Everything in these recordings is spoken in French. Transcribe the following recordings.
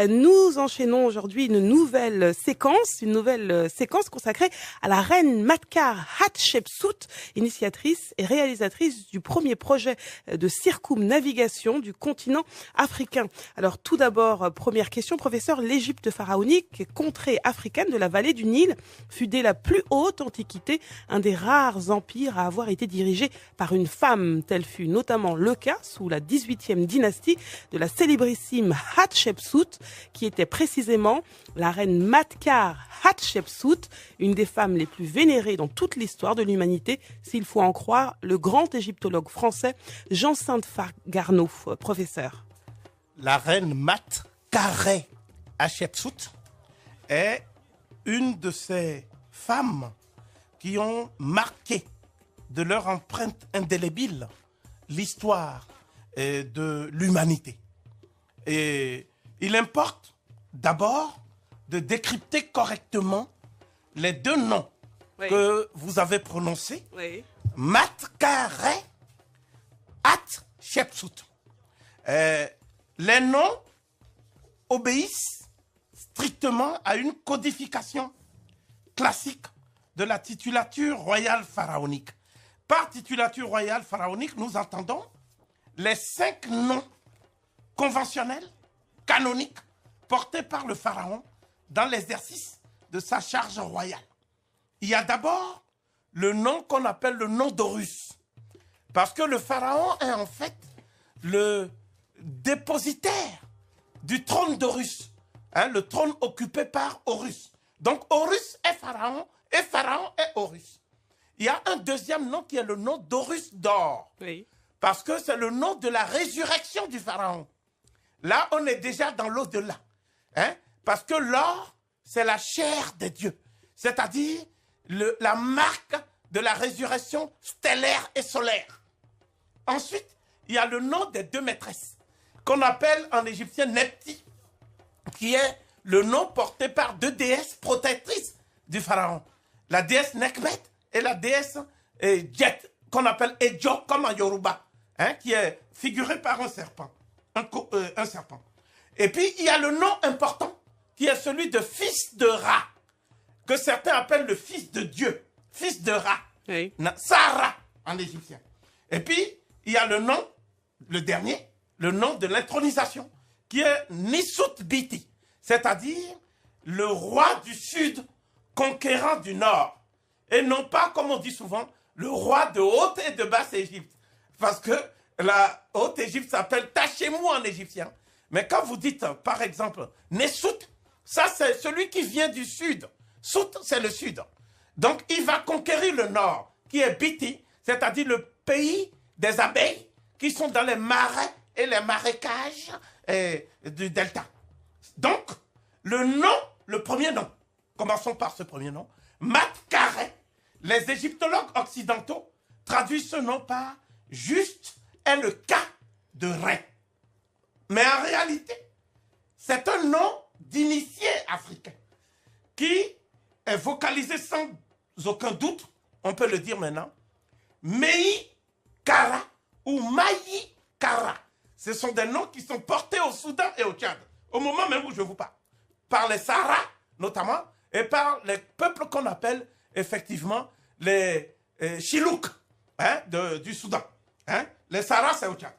Nous enchaînons aujourd'hui une nouvelle séquence consacrée à la reine Matkar Hatshepsut, initiatrice et réalisatrice du premier projet de circumnavigation du continent africain. Alors tout d'abord, première question, professeur, l'Égypte pharaonique, contrée africaine de la vallée du Nil, fut dès la plus haute antiquité un des rares empires à avoir été dirigé par une femme. Tel fut notamment le cas sous la 18e dynastie de la célébrissime Hatshepsut, qui était précisément la reine Matkar Hatshepsut, une des femmes les plus vénérées dans toute l'histoire de l'humanité, s'il faut en croire le grand égyptologue français Jean-Saint Garneau, professeur. La reine Matkar Hatshepsut est une de ces femmes qui ont marqué de leur empreinte indélébile l'histoire de l'humanité. Et il importe d'abord de décrypter correctement les deux noms que vous avez prononcés. Matkar Hatshepsut. Les noms obéissent strictement à une codification classique de la titulature royale pharaonique. Par titulature royale pharaonique, nous entendons les 5 noms conventionnels, canoniques, portés par le pharaon dans l'exercice de sa charge royale. Il y a d'abord le nom qu'on appelle le nom d'Horus, parce que le pharaon est en fait le dépositaire du trône d'Horus, le trône occupé par Horus. Donc Horus est pharaon et pharaon est Horus. Il y a un deuxième nom qui est le nom d'Horus d'or, parce que c'est le nom de la résurrection du pharaon. Là, on est déjà dans l'au-delà, parce que l'or, c'est la chair des dieux, c'est-à-dire la marque de la résurrection stellaire et solaire. Ensuite, il y a le nom des 2 maîtresses, qu'on appelle en égyptien Nepti, qui est le nom porté par 2 déesses protectrices du pharaon. La déesse Nekbet et la déesse Djet, qu'on appelle Edjo, comme en Yoruba, qui est figuré par un serpent. Un serpent. Et puis, il y a le nom important, qui est celui de fils de Ra, que certains appellent le fils de Dieu, fils de Ra, Sarah en égyptien. Et puis, il y a le nom, le dernier, le nom de l'intronisation, qui est Nisut Biti, c'est-à-dire le roi du sud conquérant du nord. Et non pas, comme on dit souvent, le roi de Haute et de Basse Égypte. Parce que la Haute Égypte s'appelle Tachemou en égyptien. Mais quand vous dites, par exemple, Nessout, ça c'est celui qui vient du sud. Sout, c'est le sud. Donc il va conquérir le nord, qui est Biti, c'est-à-dire le pays des abeilles qui sont dans les marais et les marécages du delta. Donc, le premier nom, commençons par ce premier nom, Matkar, les égyptologues occidentaux traduisent ce nom par juste est le cas de Ré. Mais en réalité, c'est un nom d'initié africain qui est vocalisé sans aucun doute, on peut le dire maintenant, Mei Kara ou Maï Kara. Ce sont des noms qui sont portés au Soudan et au Tchad, au moment même où je vous parle, par les Sahara notamment, et par les peuples qu'on appelle effectivement les Chilouks du Soudan. Les Sahara, c'est au Tchad.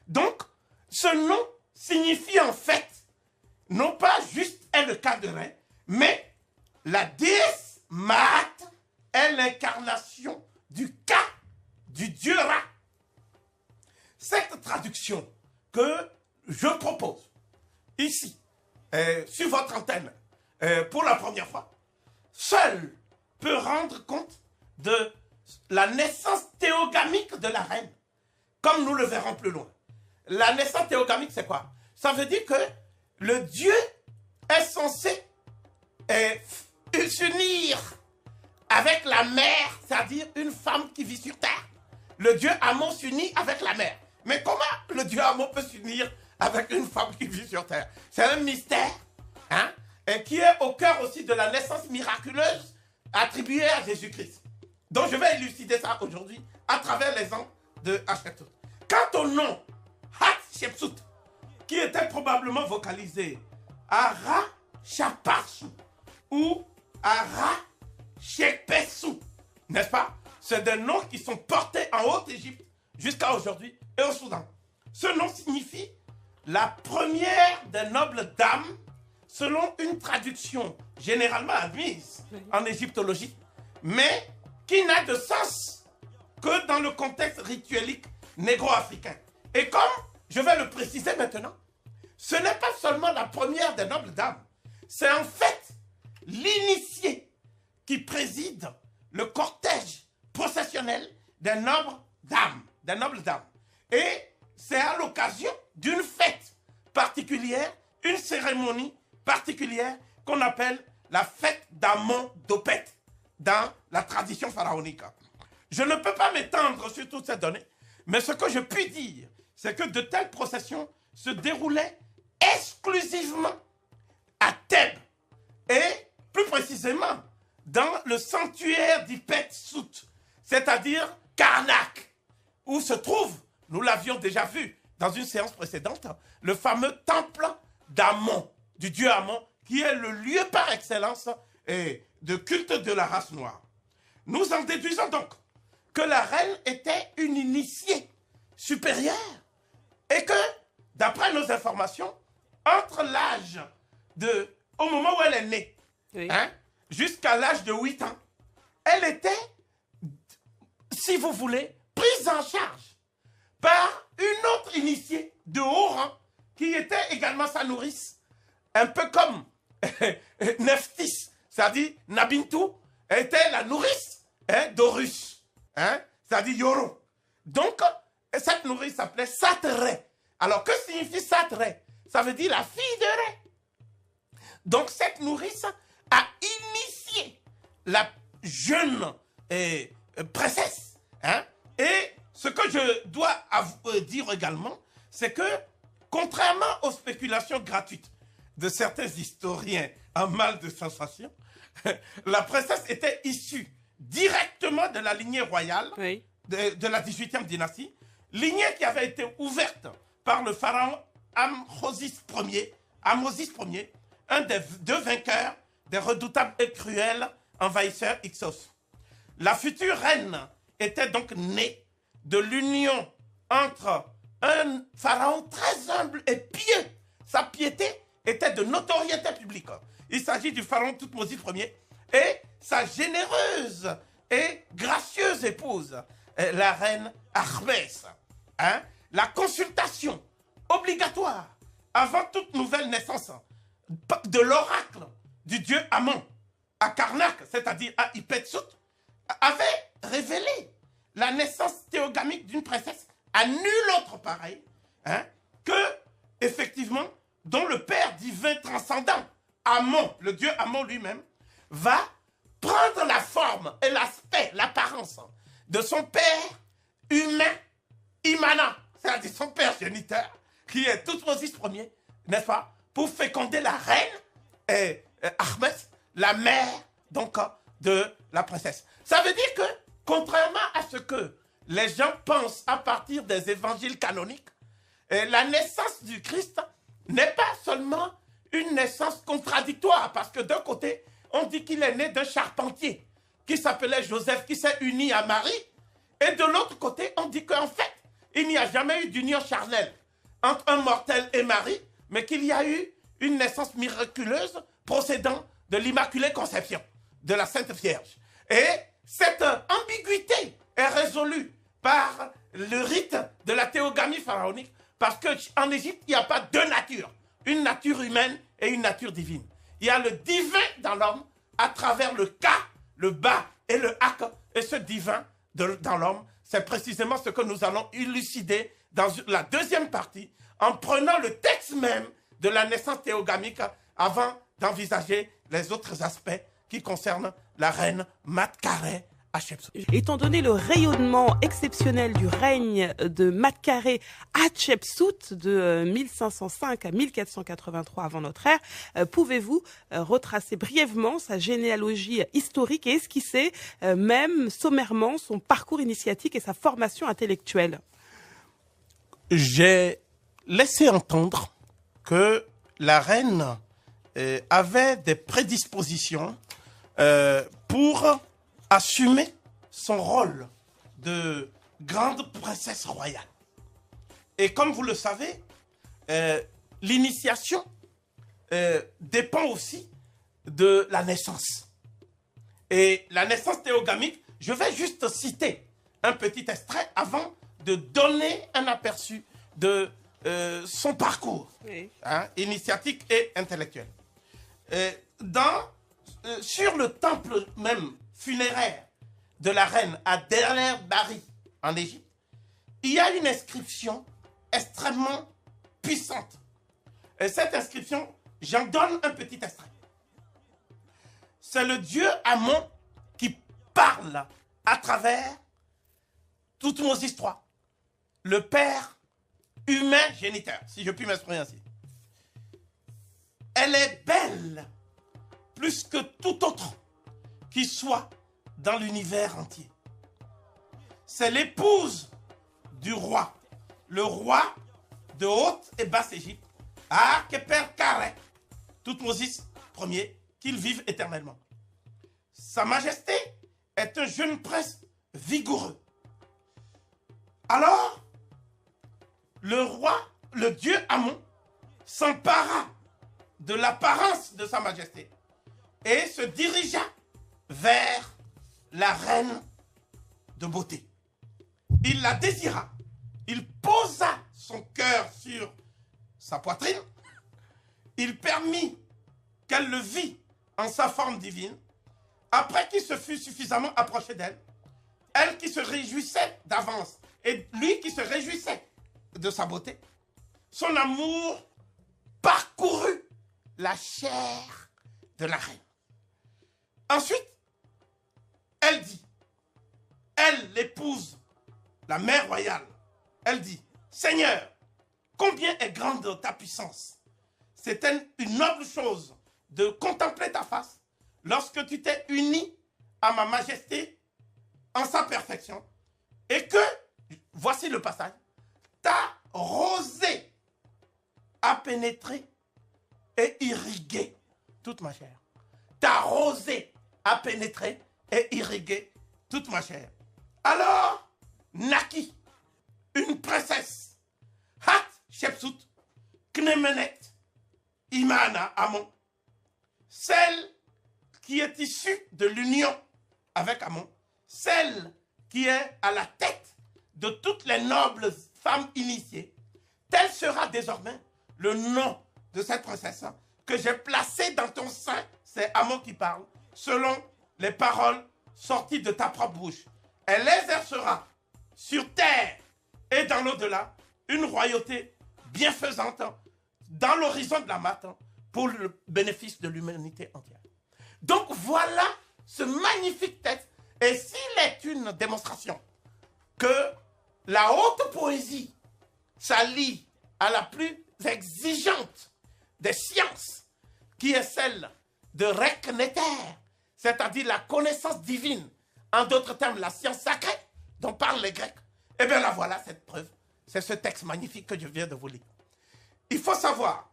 Donc, ce nom signifie en fait, non pas juste est le cas de Ré, mais la déesse Maat est l'incarnation du cas du dieu Ra. Cette traduction que je propose ici, sur votre antenne, pour la première fois, seule peut rendre compte de la naissance théogamique de la reine, comme nous le verrons plus loin. La naissance théogamique, c'est quoi? Ça veut dire que le Dieu est censé s'unir avec la mère, c'est-à-dire une femme qui vit sur terre. Le Dieu Amon s'unit avec la mère. Mais comment le Dieu Amon peut s'unir avec une femme qui vit sur terre? C'est un mystère, et qui est au cœur aussi de la naissance miraculeuse attribuée à Jésus-Christ. Donc je vais élucider ça aujourd'hui à travers les ans de Hatshepsut. Quant au nom Hatshepsut, qui était probablement vocalisé Ara-Chapasu ou Ara-Shekpesu, n'est-ce pas? C'est des noms qui sont portés en Haute-Égypte jusqu'à aujourd'hui et au Soudan. Ce nom signifie la première des nobles dames, selon une traduction généralement admise en égyptologie, mais qui n'a de sens que dans le contexte rituelique négro-africain. Et comme je vais le préciser maintenant, ce n'est pas seulement la première des nobles dames, c'est en fait l'initié qui préside le cortège processionnel des nobles dames. Et c'est à l'occasion d'une fête particulière, une cérémonie particulière qu'on appelle la fête d'Amon-Dopet dans la tradition pharaonique. Je ne peux pas m'étendre sur toutes ces données, mais ce que je puis dire, c'est que de telles processions se déroulaient exclusivement à Thèbes et plus précisément dans le sanctuaire d'Ipet-Sout, c'est-à-dire Karnak, où se trouve, nous l'avions déjà vu dans une séance précédente, le fameux temple d'Amon, du dieu Amon, qui est le lieu par excellence de culte de la race noire. Nous en déduisons donc que la reine était une initiée supérieure et que, d'après nos informations, entre l'âge au moment où elle est née, oui, jusqu'à l'âge de 8 ans, elle était, si vous voulez, prise en charge par une autre initiée de haut rang qui était également sa nourrice, un peu comme Nephthys, c'est-à-dire Nabintou, était la nourrice d'Horus, c'est-à-dire Yoro. Donc, cette nourrice s'appelait Satré. Alors, que signifie Satré? Ça veut dire la fille de Ré. Donc, cette nourrice a initié la jeune princesse. Et ce que je dois dire également, c'est que, contrairement aux spéculations gratuites de certains historiens en mal de sensation, la princesse était issue directement de la lignée royale, oui, de la 18e dynastie, lignée qui avait été ouverte par le pharaon Ahmosis Ier, un des deux vainqueurs des redoutables et cruels envahisseurs Hyksos. La future reine était donc née de l'union entre un pharaon très humble et pieux. Sa piété était de notoriété publique. Il s'agit du pharaon Thoutmôsis Ier et sa généreuse et gracieuse épouse, la reine Ahmès. La consultation obligatoire avant toute nouvelle naissance de l'oracle du dieu Amon à Karnak, c'est-à-dire à Ipet-Sout, avait révélé la naissance théogamique d'une princesse à nul autre pareil que, effectivement, dont le père divin transcendant, Amon, le dieu Amon lui-même, va prendre la forme et l'aspect, l'apparence de son père humain immanent, c'est-à-dire son père géniteur, qui est Thoutmôsis Ier, n'est-ce pas, pour féconder la reine Ahmès, la mère donc de la princesse. Ça veut dire que, contrairement à ce que les gens pensent à partir des évangiles canoniques, la naissance du Christ n'est pas seulement une naissance contradictoire, parce que d'un côté, on dit qu'il est né d'un charpentier qui s'appelait Joseph, qui s'est uni à Marie, et de l'autre côté, on dit qu'en fait, il n'y a jamais eu d'union charnelle entre un mortel et Marie, mais qu'il y a eu une naissance miraculeuse procédant de l'Immaculée Conception, de la Sainte Vierge. Et cette ambiguïté est résolue par le rite de la théogamie pharaonique, parce qu'en Égypte, il n'y a pas deux natures, une nature humaine et une nature divine. Il y a le divin dans l'homme à travers le Ka, le Ba et le Hak, et ce divin dans l'homme, c'est précisément ce que nous allons élucider dans la deuxième partie, en prenant le texte même de la naissance théogamique avant d'envisager les autres aspects qui concernent la reine Matkaré Hatshepsut. Étant donné le rayonnement exceptionnel du règne de Matkaré Hatshepsut de 1505 à 1483 avant notre ère, pouvez-vous retracer brièvement sa généalogie historique et esquisser même sommairement son parcours initiatique et sa formation intellectuelle? J'ai laissé entendre que la reine avait des prédispositions pour assumer son rôle de grande princesse royale. Et comme vous le savez, l'initiation dépend aussi de la naissance. Et la naissance théogamique, je vais juste citer un petit extrait avant de donner un aperçu de son parcours, oui, hein, initiatique et intellectuel. Sur le temple même funéraire de la reine à Deir Bahri, en Égypte, il y a une inscription extrêmement puissante. Et cette inscription, j'en donne un petit extrait. C'est le dieu Amon qui parle à travers Toutmoses III, le père humain géniteur, si je puis m'exprimer ainsi. Elle est belle plus que tout autre qui soit dans l'univers entier. C'est l'épouse du roi, le roi de Haute et Basse Égypte, à Keper Kare, Toutmoses Ier, qu'il vive éternellement. Sa Majesté est un jeune prince vigoureux. Alors, le roi, le dieu Amon, s'empara de l'apparence de Sa Majesté et se dirigea vers la reine de beauté. Il la désira. Il posa son cœur sur sa poitrine. Il permit qu'elle le vît en sa forme divine. Après qu'il se fût suffisamment approché d'elle, elle qui se réjouissait d'avance et lui qui se réjouissait de sa beauté, son amour parcourut la chair de la reine. Ensuite, elle dit, elle, l'épouse, la mère royale, elle dit, Seigneur, combien est grande ta puissance. C'était une noble chose de contempler ta face lorsque tu t'es uni à ma majesté en sa perfection et que, voici le passage, ta rosée a pénétré et irrigué toute ma chair. Ta rosée a pénétré et irrigué toute ma chair. Alors naquit une princesse, Hatshepsut, Knemenet, Imana, Amon, celle qui est issue de l'union avec Amon, celle qui est à la tête de toutes les nobles femmes initiées. Tel sera désormais le nom de cette princesse que j'ai placé dans ton sein, c'est Amon qui parle, selon les paroles sorties de ta propre bouche. Elle exercera sur terre et dans l'au-delà une royauté bienfaisante dans l'horizon de la matin pour le bénéfice de l'humanité entière. Donc voilà ce magnifique texte. Et s'il est une démonstration que la haute poésie s'allie à la plus exigeante des sciences, qui est celle de Rekneter, c'est-à-dire la connaissance divine, en d'autres termes, la science sacrée dont parlent les Grecs, eh bien la voilà cette preuve. C'est ce texte magnifique que je viens de vous lire. Il faut savoir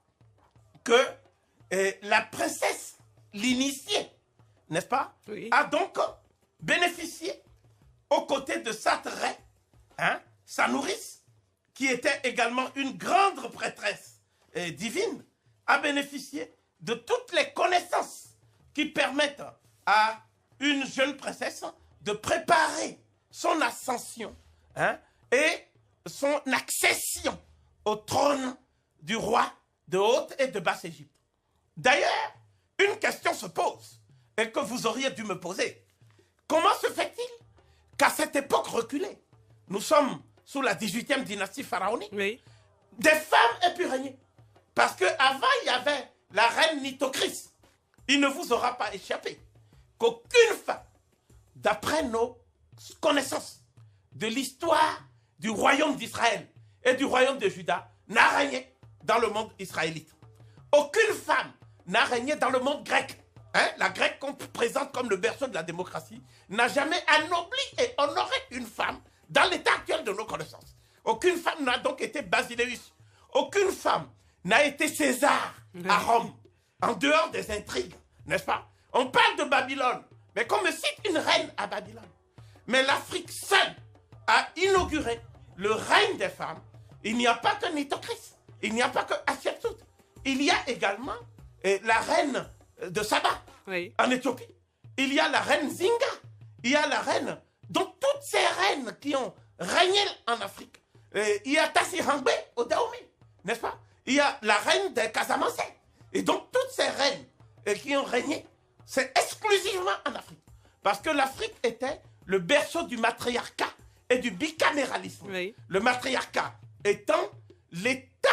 que la princesse, l'initiée, n'est-ce pas, oui, a donc bénéficié aux côtés de Satré, hein, sa nourrice, qui était également une grande prêtresse divine, a bénéficié de toutes les connaissances qui permettent à une jeune princesse de préparer son ascension, hein, et son accession au trône du roi de Haute et de Basse Égypte. D'ailleurs, une question se pose et que vous auriez dû me poser. Comment se fait-il qu'à cette époque reculée, nous sommes sous la 18e dynastie pharaonique, oui, des femmes aient pu régner? Parce qu'avant, il y avait la reine Nitocris. Il ne vous aura pas échappé qu'aucune femme, d'après nos connaissances de l'histoire du royaume d'Israël et du royaume de Juda, n'a régné dans le monde israélite. Aucune femme n'a régné dans le monde grec. Hein? La Grèce qu'on présente comme le berceau de la démocratie n'a jamais anobli et honoré une femme dans l'état actuel de nos connaissances. Aucune femme n'a donc été basileus. Aucune femme n'a été César à Rome, en dehors des intrigues, n'est-ce pas? On parle de Babylone, mais qu'on me cite une reine à Babylone. Mais l'Afrique seule a inauguré le règne des femmes. Il n'y a pas que Nitocris, il n'y a pas que Hatshepsut. Il y a également la reine de Saba en Éthiopie. Il y a la reine Zinga. Il y a la reine. Donc toutes ces reines qui ont régné en Afrique. Il y a Tassi Hangbe au Dahomey, n'est-ce pas? Il y a la reine des Casamance. Et donc toutes ces reines qui ont régné, c'est exclusivement en Afrique. Parce que l'Afrique était le berceau du matriarcat et du bicaméralisme. Le matriarcat étant l'état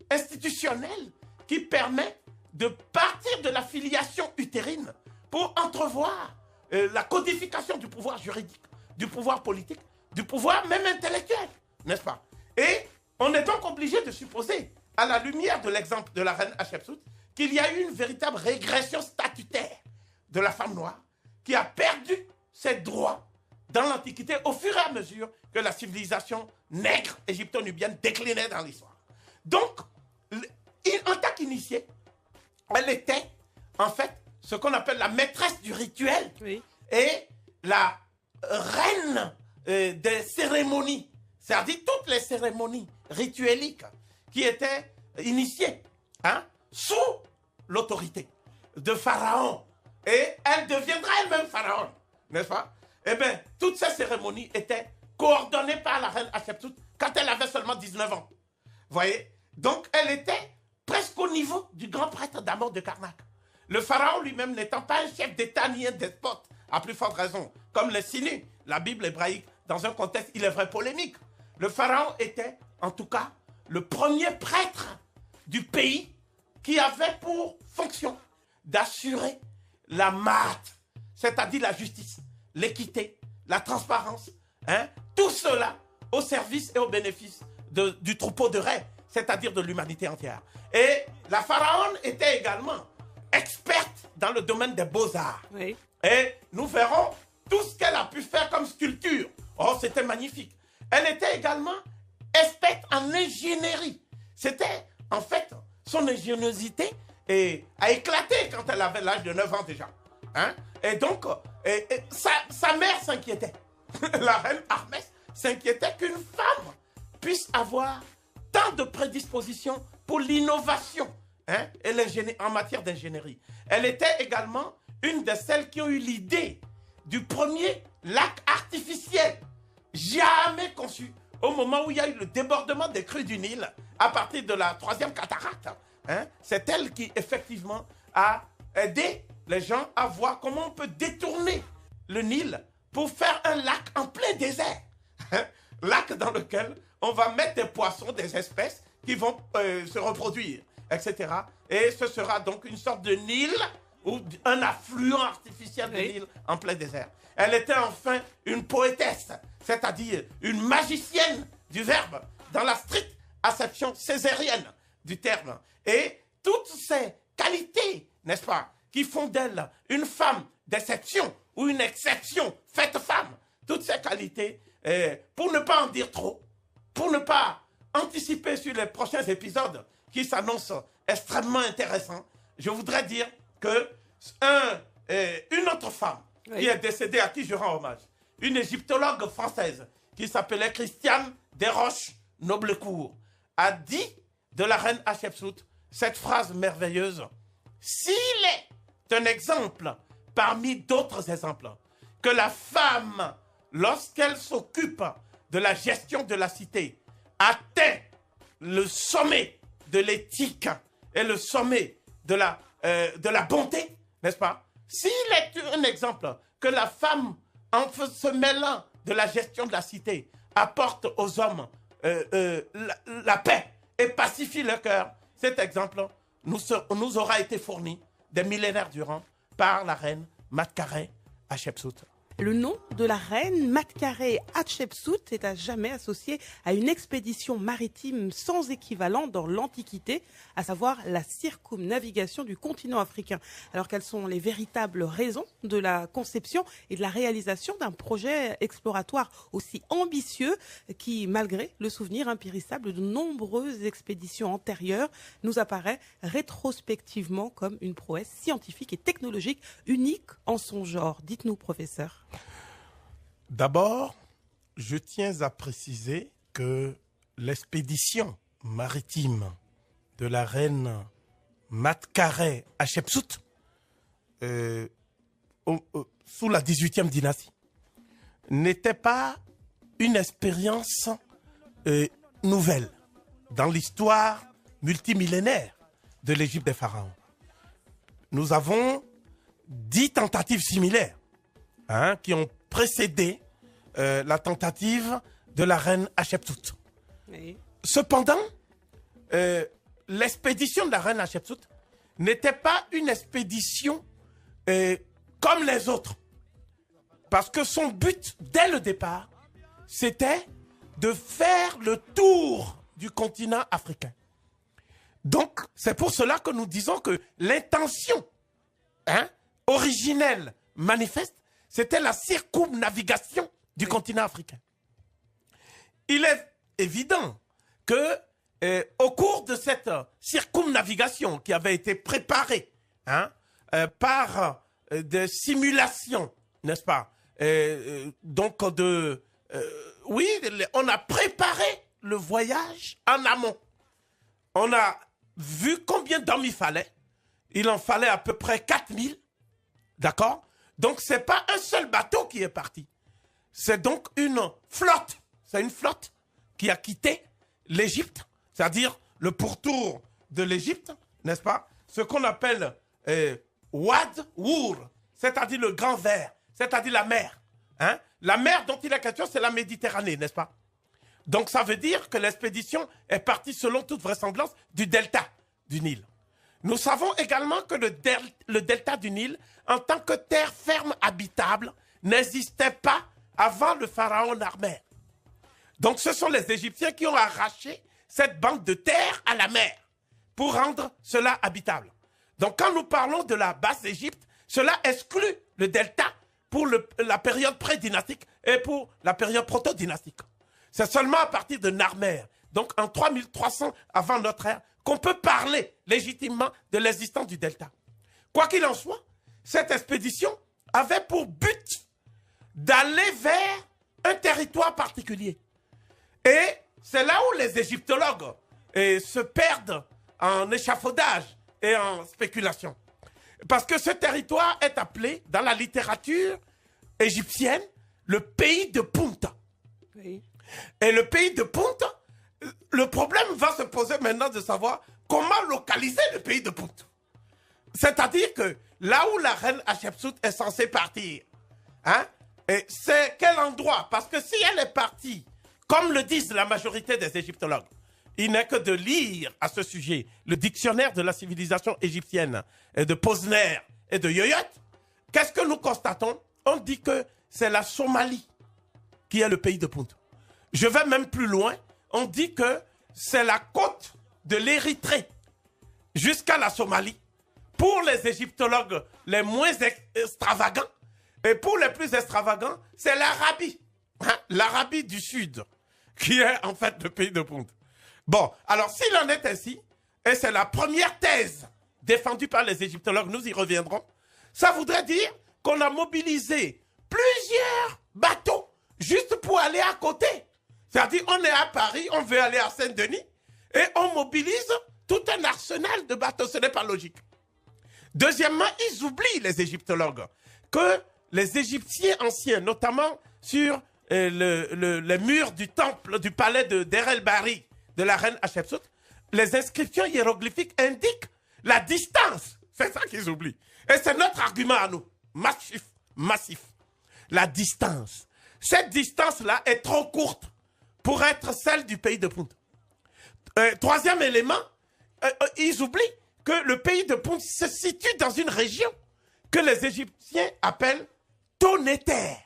institutionnel qui permet de partir de la filiation utérine pour entrevoir la codification du pouvoir juridique, du pouvoir politique, du pouvoir même intellectuel, n'est-ce pas? Et on est donc obligé de supposer, à la lumière de l'exemple de la reine Hatshepsut, qu'il y a eu une véritable régression statutaire de la femme noire qui a perdu ses droits dans l'Antiquité au fur et à mesure que la civilisation nègre égypto-nubienne déclinait dans l'histoire. Donc, en tant qu'initiée, elle était en fait ce qu'on appelle la maîtresse du rituel et la reine des cérémonies, c'est-à-dire toutes les cérémonies ritueliques qui étaient initiées sous l'autorité de Pharaon. Et elle deviendra elle-même Pharaon, n'est-ce pas? Eh bien, toutes ces cérémonies étaient coordonnées par la reine Hatshepsut quand elle avait seulement 19 ans. Vous voyez? Donc, elle était presque au niveau du grand prêtre d'Amon de Karnak. Le pharaon lui-même n'étant pas un chef d'État ni un despote, à plus forte raison, comme l'insinue la Bible hébraïque, dans un contexte, il est vrai, polémique. Le pharaon était, en tout cas, le premier prêtre du pays qui avait pour fonction d'assurer la maat, c'est-à-dire la justice, l'équité, la transparence, tout cela au service et au bénéfice du troupeau de raies, c'est-à-dire de l'humanité entière. Et la pharaon était également experte dans le domaine des beaux-arts. Et nous verrons tout ce qu'elle a pu faire comme sculpture. Oh, c'était magnifique. Elle était également experte en ingénierie. C'était, en fait, son ingéniosité a éclaté quand elle avait l'âge de 9 ans déjà. Et donc, sa mère s'inquiétait. La reine Armès s'inquiétait qu'une femme puisse avoir tant de prédispositions pour l'innovation en matière d'ingénierie. Elle était également une de celles qui ont eu l'idée du premier lac artificiel jamais conçu au moment où il y a eu le débordement des crues du Nil à partir de la 3e cataracte. C'est elle qui, effectivement, a aidé les gens à voir comment on peut détourner le Nil pour faire un lac en plein désert. Lac dans lequel on va mettre des poissons, des espèces qui vont se reproduire, etc. Et ce sera donc une sorte de Nil ou un affluent artificiel de Nil en plein désert. Elle était enfin une poétesse, c'est-à-dire une magicienne du verbe, dans la stricte acception césarienne du terme. Et toutes ces qualités, n'est-ce pas, qui font d'elle une femme d'exception ou une exception faite femme, toutes ces qualités, pour ne pas en dire trop, pour ne pas anticiper sur les prochains épisodes qui s'annoncent extrêmement intéressants, je voudrais dire que une autre femme qui est décédée, à qui je rends hommage, une égyptologue française qui s'appelait Christiane Desroches-Noblecourt, a dit de la reine Hatshepsut cette phrase merveilleuse: s'il est un exemple parmi d'autres exemples, que la femme, lorsqu'elle s'occupe de la gestion de la cité, atteint le sommet de l'éthique et le sommet de la bonté, n'est-ce pas? S'il est un exemple que la femme, en se mêlant de la gestion de la cité, apporte aux hommes la paix et pacifie leur cœur, cet exemple nous aura été fourni des millénaires durant par la reine Matkare Hatshepsut. Le nom de la reine Matkare Hatshepsut est à jamais associé à une expédition maritime sans équivalent dans l'Antiquité, à savoir la circumnavigation du continent africain. Alors quelles sont les véritables raisons de la conception et de la réalisation d'un projet exploratoire aussi ambitieux qui, malgré le souvenir impérissable de nombreuses expéditions antérieures, nous apparaît rétrospectivement comme une prouesse scientifique et technologique unique en son genre? Dites-nous, professeur. D'abord, je tiens à préciser que l'expédition maritime de la reine Matkare Hatshepsut, sous la 18e dynastie, n'était pas une expérience nouvelle dans l'histoire multimillénaire de l'Égypte des pharaons. Nous avons 10 tentatives similaires qui ont précédé la tentative de la reine Hatshepsut. Oui. Cependant, l'expédition de la reine Hatshepsut n'était pas une expédition comme les autres. Parce que son but, dès le départ, c'était de faire le tour du continent africain. Donc, c'est pour cela que nous disons que l'intention originelle, manifeste, c'était la circumnavigation du continent africain. Il est évident que au cours de cette circumnavigation qui avait été préparée par des simulations, n'est-ce pas? Donc, oui, on a préparé le voyage en amont. On a vu combien d'hommes il fallait. Il en fallait à peu près 4000. D'accord? Donc, ce n'est pas un seul bateau qui est parti. C'est donc une flotte. C'est une flotte qui a quitté l'Égypte, c'est-à-dire le pourtour de l'Égypte, n'est-ce pas? Ce qu'on appelle Wad Wour, c'est-à-dire le grand ver, c'est-à-dire la mer. La mer dont il est question, c'est la Méditerranée, n'est-ce pas? Donc, ça veut dire que l'expédition est partie, selon toute vraisemblance, du delta du Nil. Nous savons également que le delta du Nil, en tant que terre ferme habitable, n'existait pas avant le pharaon Narmer. Donc, ce sont les Égyptiens qui ont arraché cette bande de terre à la mer pour rendre cela habitable. Donc, quand nous parlons de la Basse-Égypte, cela exclut le delta pour la période pré-dynastique et pour la période proto-dynastique. C'est seulement à partir de Narmer, donc en 3300 avant notre ère, qu'on peut parler légitimement de l'existence du delta. Quoi qu'il en soit, cette expédition avait pour but d'aller vers un territoire particulier. Et c'est là où les égyptologues se perdent en échafaudage et en spéculation. Parce que ce territoire est appelé, dans la littérature égyptienne, le pays de Punta. Oui. Et le pays de Punta, le problème va se poser maintenant de savoir comment localiser le pays de Punta. C'est-à-dire que là où la reine Hatshepsut est censée partir, c'est quel endroit? Parce que si elle est partie, comme le disent la majorité des égyptologues, il n'est que de lire à ce sujet le dictionnaire de la civilisation égyptienne de Posner et de Yoyot. Qu'est-ce que nous constatons? On dit que c'est la Somalie qui est le pays de Punta. Je vais même plus loin. On dit que c'est la côte de l'Érythrée jusqu'à la Somalie. Pour les égyptologues les moins extravagants, et pour les plus extravagants, c'est l'Arabie. L'Arabie du Sud, qui est en fait le pays de Punta. Bon, alors s'il en est ainsi, et c'est la première thèse défendue par les égyptologues, nous y reviendrons, ça voudrait dire qu'on a mobilisé plusieurs bateaux juste pour aller à côté. C'est-à-dire, on est à Paris, on veut aller à Saint-Denis, et on mobilise tout un arsenal de bateaux. Ce n'est pas logique. Deuxièmement, ils oublient, les égyptologues, que les Égyptiens anciens, notamment sur les murs du temple, du palais de Der el-Bahri, de la reine Hatshepsut, les inscriptions hiéroglyphiques indiquent la distance. C'est ça qu'ils oublient. Et c'est notre argument à nous. Massif. La distance. Cette distance-là est trop courte pour être celle du pays de Punta. Troisième élément, ils oublient que le pays de Punta se situe dans une région que les Égyptiens appellent Tonéter.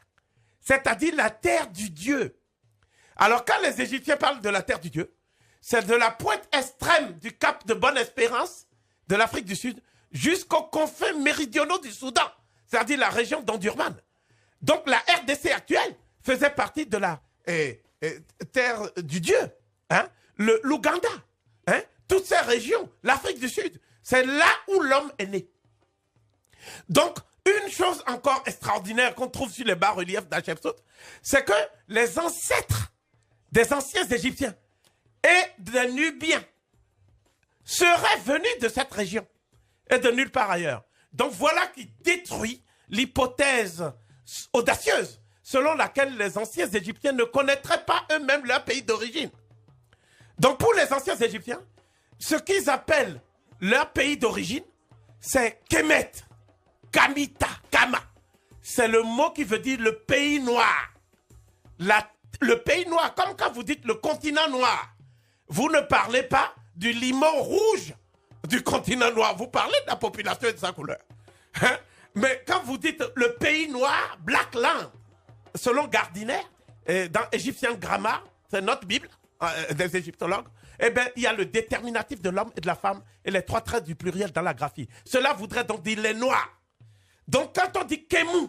c'est-à-dire la terre du Dieu. Alors quand les Égyptiens parlent de la terre du Dieu, c'est de la pointe extrême du cap de Bonne-Espérance de l'Afrique du Sud jusqu'aux confins méridionaux du Soudan, c'est-à-dire la région d'Endurman. Donc la RDC actuelle faisait partie de la terre du Dieu. Hein? L'Ouganda, hein? Toutes ces régions, l'Afrique du Sud, c'est là où l'homme est né. Donc, une chose encore extraordinaire qu'on trouve sur les bas-reliefs d'Hatchepsout, c'est que les ancêtres des anciens Égyptiens et des Nubiens seraient venus de cette région et de nulle part ailleurs. Donc voilà qui détruit l'hypothèse audacieuse selon laquelle les anciens Égyptiens ne connaîtraient pas eux-mêmes leur pays d'origine. Donc pour les anciens Égyptiens, ce qu'ils appellent leur pays d'origine, c'est Kemet, Kamita, Kama. C'est le mot qui veut dire le pays noir. Le pays noir, comme quand vous dites le continent noir. Vous ne parlez pas du limon rouge du continent noir. Vous parlez de la population et de sa couleur. Hein? Mais quand vous dites le pays noir, Black Land, selon Gardiner, dans Egyptian Grammar, c'est notre Bible, des égyptologues, eh bien, il y a le déterminatif de l'homme et de la femme et les trois traits du pluriel dans la graphie. Cela voudrait donc dire les noirs. Donc, quand on dit Kemu,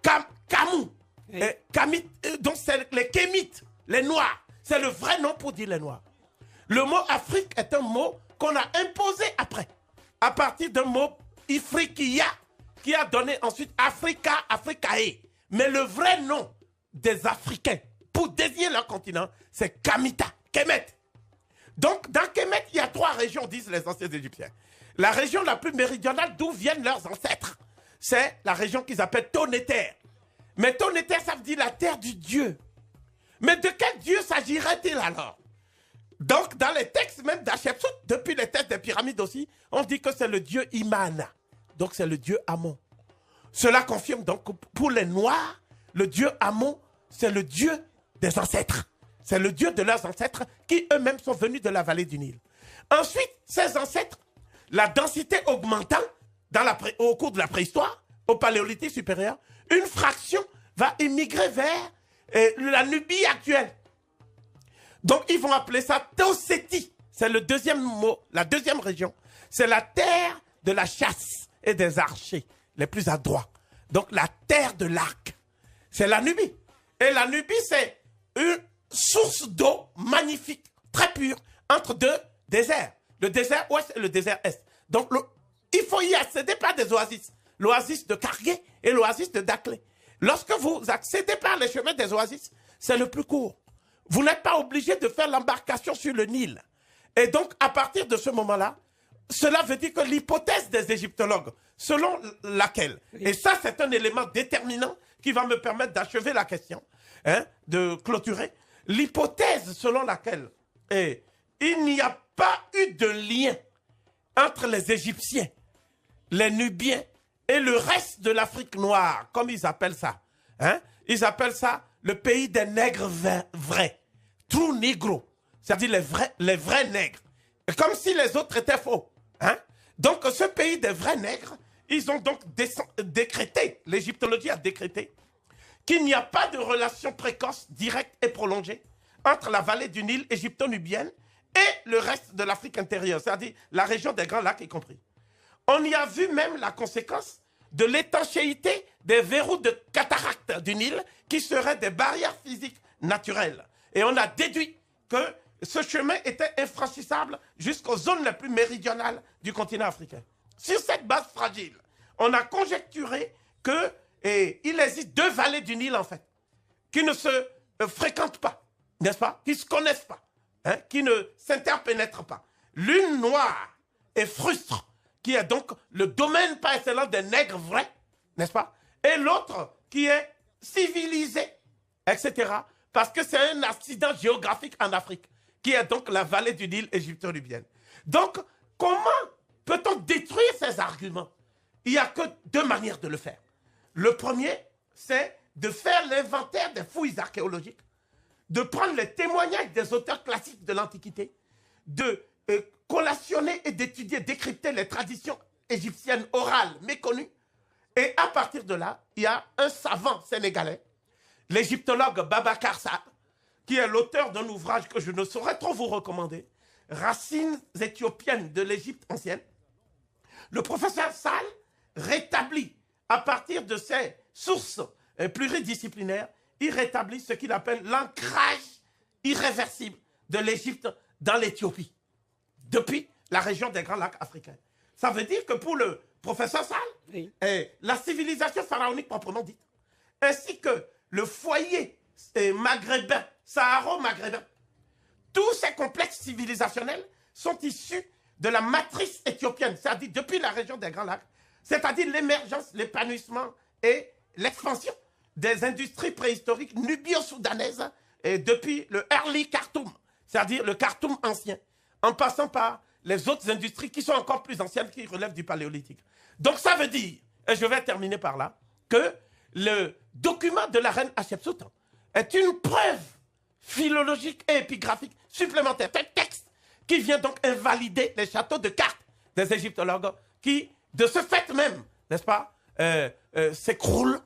Kamu, oui. Donc c'est les Kémites, les noirs. C'est le vrai nom pour dire les noirs. Le mot Afrique est un mot qu'on a imposé après, à partir d'un mot Ifriqiya, qui a donné ensuite Africa, Africae. Mais le vrai nom des Africains, pour désigner leur continent, c'est Kamita, Kemet. Donc, dans Kemet, il y a trois régions, disent les anciens Égyptiens. La région la plus méridionale, d'où viennent leurs ancêtres, c'est la région qu'ils appellent Tonéter. Mais Tonéter, ça veut dire la terre du Dieu. Mais de quel Dieu s'agirait-il alors? Donc, dans les textes même d'Hatchepsout, depuis les textes des pyramides aussi, on dit que c'est le Dieu Imana. Donc, c'est le Dieu Amon. Cela confirme donc que pour les Noirs, le Dieu Amon, c'est le Dieu des ancêtres. C'est le Dieu de leurs ancêtres qui eux-mêmes sont venus de la vallée du Nil. Ensuite, ces ancêtres, la densité augmentant au cours de la préhistoire, au paléolithique supérieur, une fraction va émigrer vers la Nubie actuelle. Donc, ils vont appeler ça Tausétie. C'est le deuxième mot, la deuxième région. C'est la terre de la chasse et des archers les plus adroits. Donc, la terre de l'arc. C'est la Nubie. Et la Nubie, c'est une source d'eau magnifique, très pure, entre deux déserts. Le désert ouest et le désert est. Donc, il faut y accéder par des oasis. L'oasis de Kargué et l'oasis de Daklé. Lorsque vous accédez par les chemins des oasis, c'est le plus court. Vous n'êtes pas obligé de faire l'embarcation sur le Nil. Et donc, à partir de ce moment-là, cela veut dire que l'hypothèse des égyptologues, selon laquelle, et ça c'est un élément déterminant qui va me permettre d'achever la question, hein, de clôturer, l'hypothèse selon laquelle il n'y a pas eu de lien entre les Égyptiens, les Nubiens et le reste de l'Afrique noire, comme ils appellent ça. Hein? Ils appellent ça le pays des nègres vrais, true negro, c'est-à-dire les vrais nègres. Comme si les autres étaient faux. Hein? Donc ce pays des vrais nègres, ils ont donc décrété, l'égyptologie a décrété, qu'il n'y a pas de relation précoce, directe et prolongée entre la vallée du Nil égypto-nubienne et le reste de l'Afrique intérieure, c'est-à-dire la région des Grands Lacs y compris. On y a vu même la conséquence de l'étanchéité des verrous de cataracte du Nil qui seraient des barrières physiques naturelles. Et on a déduit que ce chemin était infranchissable jusqu'aux zones les plus méridionales du continent africain. Sur cette base fragile, on a conjecturé qu'il existe deux vallées du Nil en fait, qui ne se fréquentent pas, n'est-ce pas, qui ne se connaissent pas, hein, qui ne s'interpénètrent pas. L'une noire et frustre, qui est donc le domaine par excellence des nègres vrais, n'est-ce pas? Et l'autre qui est civilisé, etc. Parce que c'est un accident géographique en Afrique, qui est donc la vallée du Nil égypto-nubienne. Donc, comment peut-on détruire ces arguments? Il n'y a que deux manières de le faire. Le premier, c'est de faire l'inventaire des fouilles archéologiques, de prendre les témoignages des auteurs classiques de l'Antiquité, de collationner et d'étudier, décrypter les traditions égyptiennes orales méconnues. Et à partir de là, il y a un savant sénégalais l'égyptologue Babacar Sall, qui est l'auteur d'un ouvrage que je ne saurais trop vous recommander, Racines éthiopiennes de l'Égypte ancienne. Le professeur Sall rétablit, à partir de ses sources pluridisciplinaires, il rétablit ce qu'il appelle l'ancrage irréversible de l'Égypte dans l'Éthiopie, depuis la région des Grands Lacs africains. Ça veut dire que pour le professeur Sall, Oui. la civilisation pharaonique proprement dite, ainsi que le foyer maghrébin, saharo-maghrébin, tous ces complexes civilisationnels sont issus de la matrice éthiopienne, c'est-à-dire depuis la région des Grands Lacs, c'est-à-dire l'émergence, l'épanouissement et l'expansion des industries préhistoriques nubio-soudanaises et depuis le early Khartoum, c'est-à-dire le Khartoum ancien, en passant par les autres industries qui sont encore plus anciennes, qui relèvent du paléolithique. Donc ça veut dire, et je vais terminer par là, que le document de la reine Hatshepsut est une preuve philologique et épigraphique supplémentaire, un texte qui vient donc invalider les châteaux de cartes des égyptologues qui, de ce fait même, n'est-ce pas, s'écroulent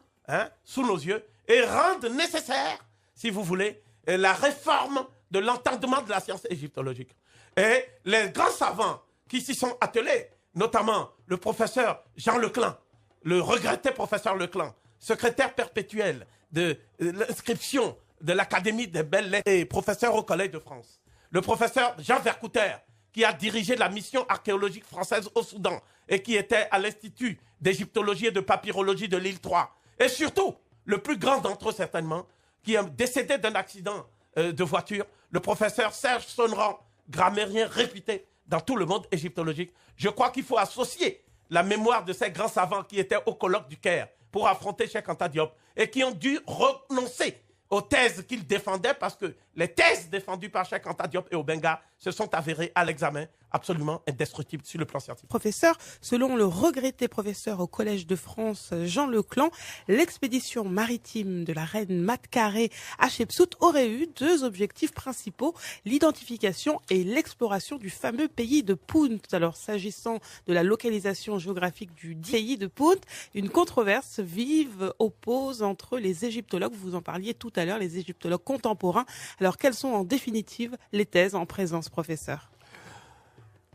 sous nos yeux et rendent nécessaire, si vous voulez, la réforme de l'entendement de la science égyptologique. Et les grands savants qui s'y sont attelés, notamment le professeur Jean Leclan, le regretté professeur Leclan, secrétaire perpétuel de l'inscription de l'Académie des Belles-Lettres et professeur au Collège de France. Le professeur Jean Vercouter, qui a dirigé la mission archéologique française au Soudan et qui était à l'Institut d'égyptologie et de papyrologie de l'île 3. Et surtout, le plus grand d'entre eux certainement, qui est décédé d'un accident de voiture, le professeur Serge Sonran, grammairien réputé dans tout le monde égyptologique. Je crois qu'il faut associer la mémoire de ces grands savants qui étaient au colloque du Caire pour affronter Cheikh Anta Diop et qui ont dû renoncer aux thèses qu'ils défendaient parce que les thèses défendues par Cheikh Anta Diop et Obenga se sont avérées à l'examen absolument indestructibles sur le plan scientifique. Professeur, selon le regretté professeur au Collège de France Jean Leclan, l'expédition maritime de la reine Matkaré Hatshepsut aurait eu deux objectifs principaux, l'identification et l'exploration du fameux pays de Punt. Alors, s'agissant de la localisation géographique du pays de Punt, une controverse vive oppose entre les égyptologues, vous en parliez tout à l'heure, les égyptologues contemporains. Alors, quelles sont en définitive les thèses en présence, professeur ?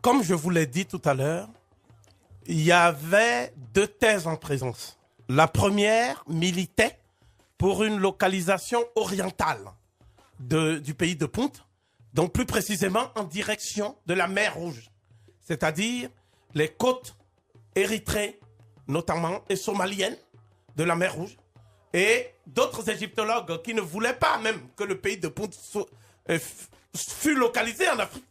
Comme je vous l'ai dit tout à l'heure, il y avait deux thèses en présence. La première militait pour une localisation orientale du pays de Punt, donc plus précisément en direction de la mer Rouge, c'est-à-dire les côtes érythréennes notamment et somaliennes de la mer Rouge, et d'autres égyptologues qui ne voulaient pas même que le pays de Punt fût localisé en Afrique,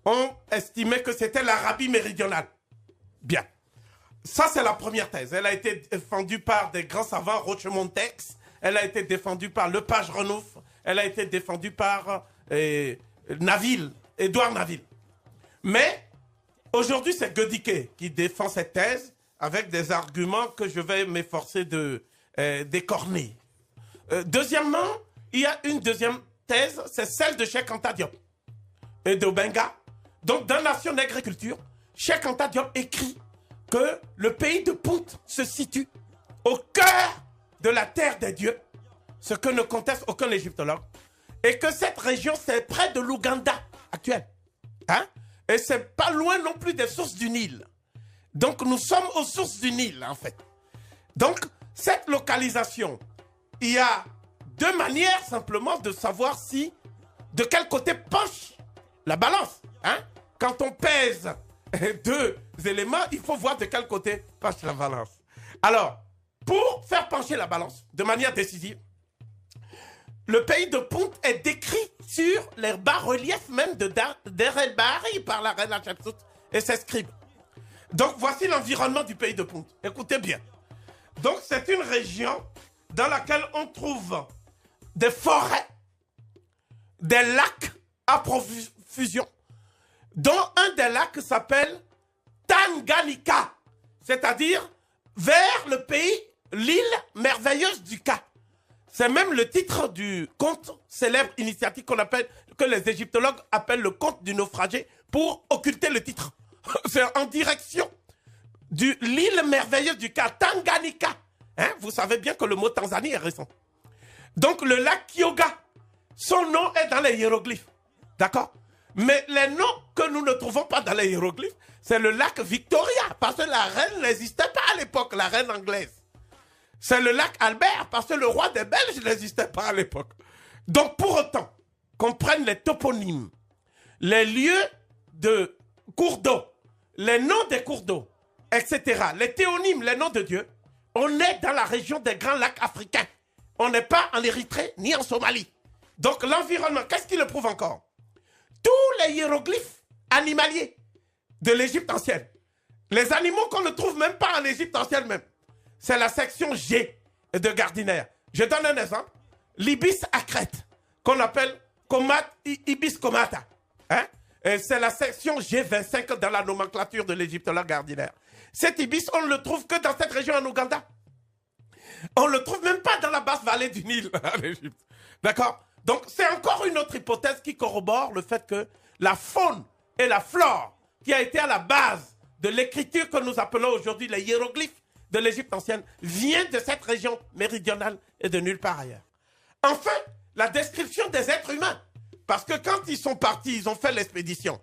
ont estimé que c'était l'Arabie méridionale. Bien. Ça, c'est la première thèse. Elle a été défendue par des grands savants, Rochemontex. Elle a été défendue par Lepage Renouf. Elle a été défendue par Naville, Édouard Naville. Mais aujourd'hui, c'est Gödicke qui défend cette thèse avec des arguments que je vais m'efforcer de d'écorner. Deuxièmement, il y a une deuxième thèse, c'est celle de Cheikh Anta Diop et d'Obenga. Donc, dans Nation d'agriculture, Cheikh Anta Diop écrit que le pays de Punt se situe au cœur de la terre des dieux, ce que ne conteste aucun égyptologue, et que cette région, c'est près de l'Ouganda actuel. Et c'est pas loin non plus des sources du Nil. Donc, nous sommes aux sources du Nil, en fait. Donc, cette localisation, il y a deux manières simplement de savoir de quel côté penche la balance. Quand on pèse deux éléments, il faut voir de quel côté penche la balance. Alors, pour faire pencher la balance de manière décisive, le pays de Punt est décrit sur les bas-reliefs même de Der El Bahari par la reine Hatshepsut et ses scribes. Donc, voici l'environnement du pays de Punt. Écoutez bien. Donc, c'est une région dans laquelle on trouve des forêts, des lacs à profusion, dont un des lacs s'appelle Tanganyika, c'est-à-dire vers le pays, l'île merveilleuse du Ka. C'est même le titre du conte célèbre initiatique que les égyptologues appellent le conte du naufragé pour occulter le titre. C'est en direction de l'île merveilleuse du Ka, Tanganyika. Vous savez bien que le mot Tanzanie est récent. Donc le lac Kyoga, son nom est dans les hiéroglyphes. D'accord? Mais les noms que nous ne trouvons pas dans les hiéroglyphes, c'est le lac Victoria, parce que la reine n'existait pas à l'époque, la reine anglaise. C'est le lac Albert, parce que le roi des Belges n'existait pas à l'époque. Donc pour autant qu'on prenne les toponymes, les lieux de cours d'eau, les noms des cours d'eau, etc., les théonymes, les noms de Dieu, on est dans la région des grands lacs africains. On n'est pas en Érythrée ni en Somalie. Donc l'environnement, qu'est-ce qui le prouve encore? Tous les hiéroglyphes animaliers de l'Égypte ancienne, les animaux qu'on ne trouve même pas en Égypte ancienne même, c'est la section G de Gardiner. Je donne un exemple. L'ibis à Crète, qu'on appelle ibis comata. Hein? C'est la section G25 dans la nomenclature de l'égyptologue Gardiner. Cet ibis, on ne le trouve que dans cette région en Ouganda. On ne le trouve même pas dans la basse vallée du Nil en Égypte. D'accord? Donc c'est encore une autre hypothèse qui corrobore le fait que la faune et la flore qui a été à la base de l'écriture que nous appelons aujourd'hui les hiéroglyphes de l'Égypte ancienne vient de cette région méridionale et de nulle part ailleurs. Enfin, la description des êtres humains. Parce que quand ils sont partis, ils ont fait l'expédition.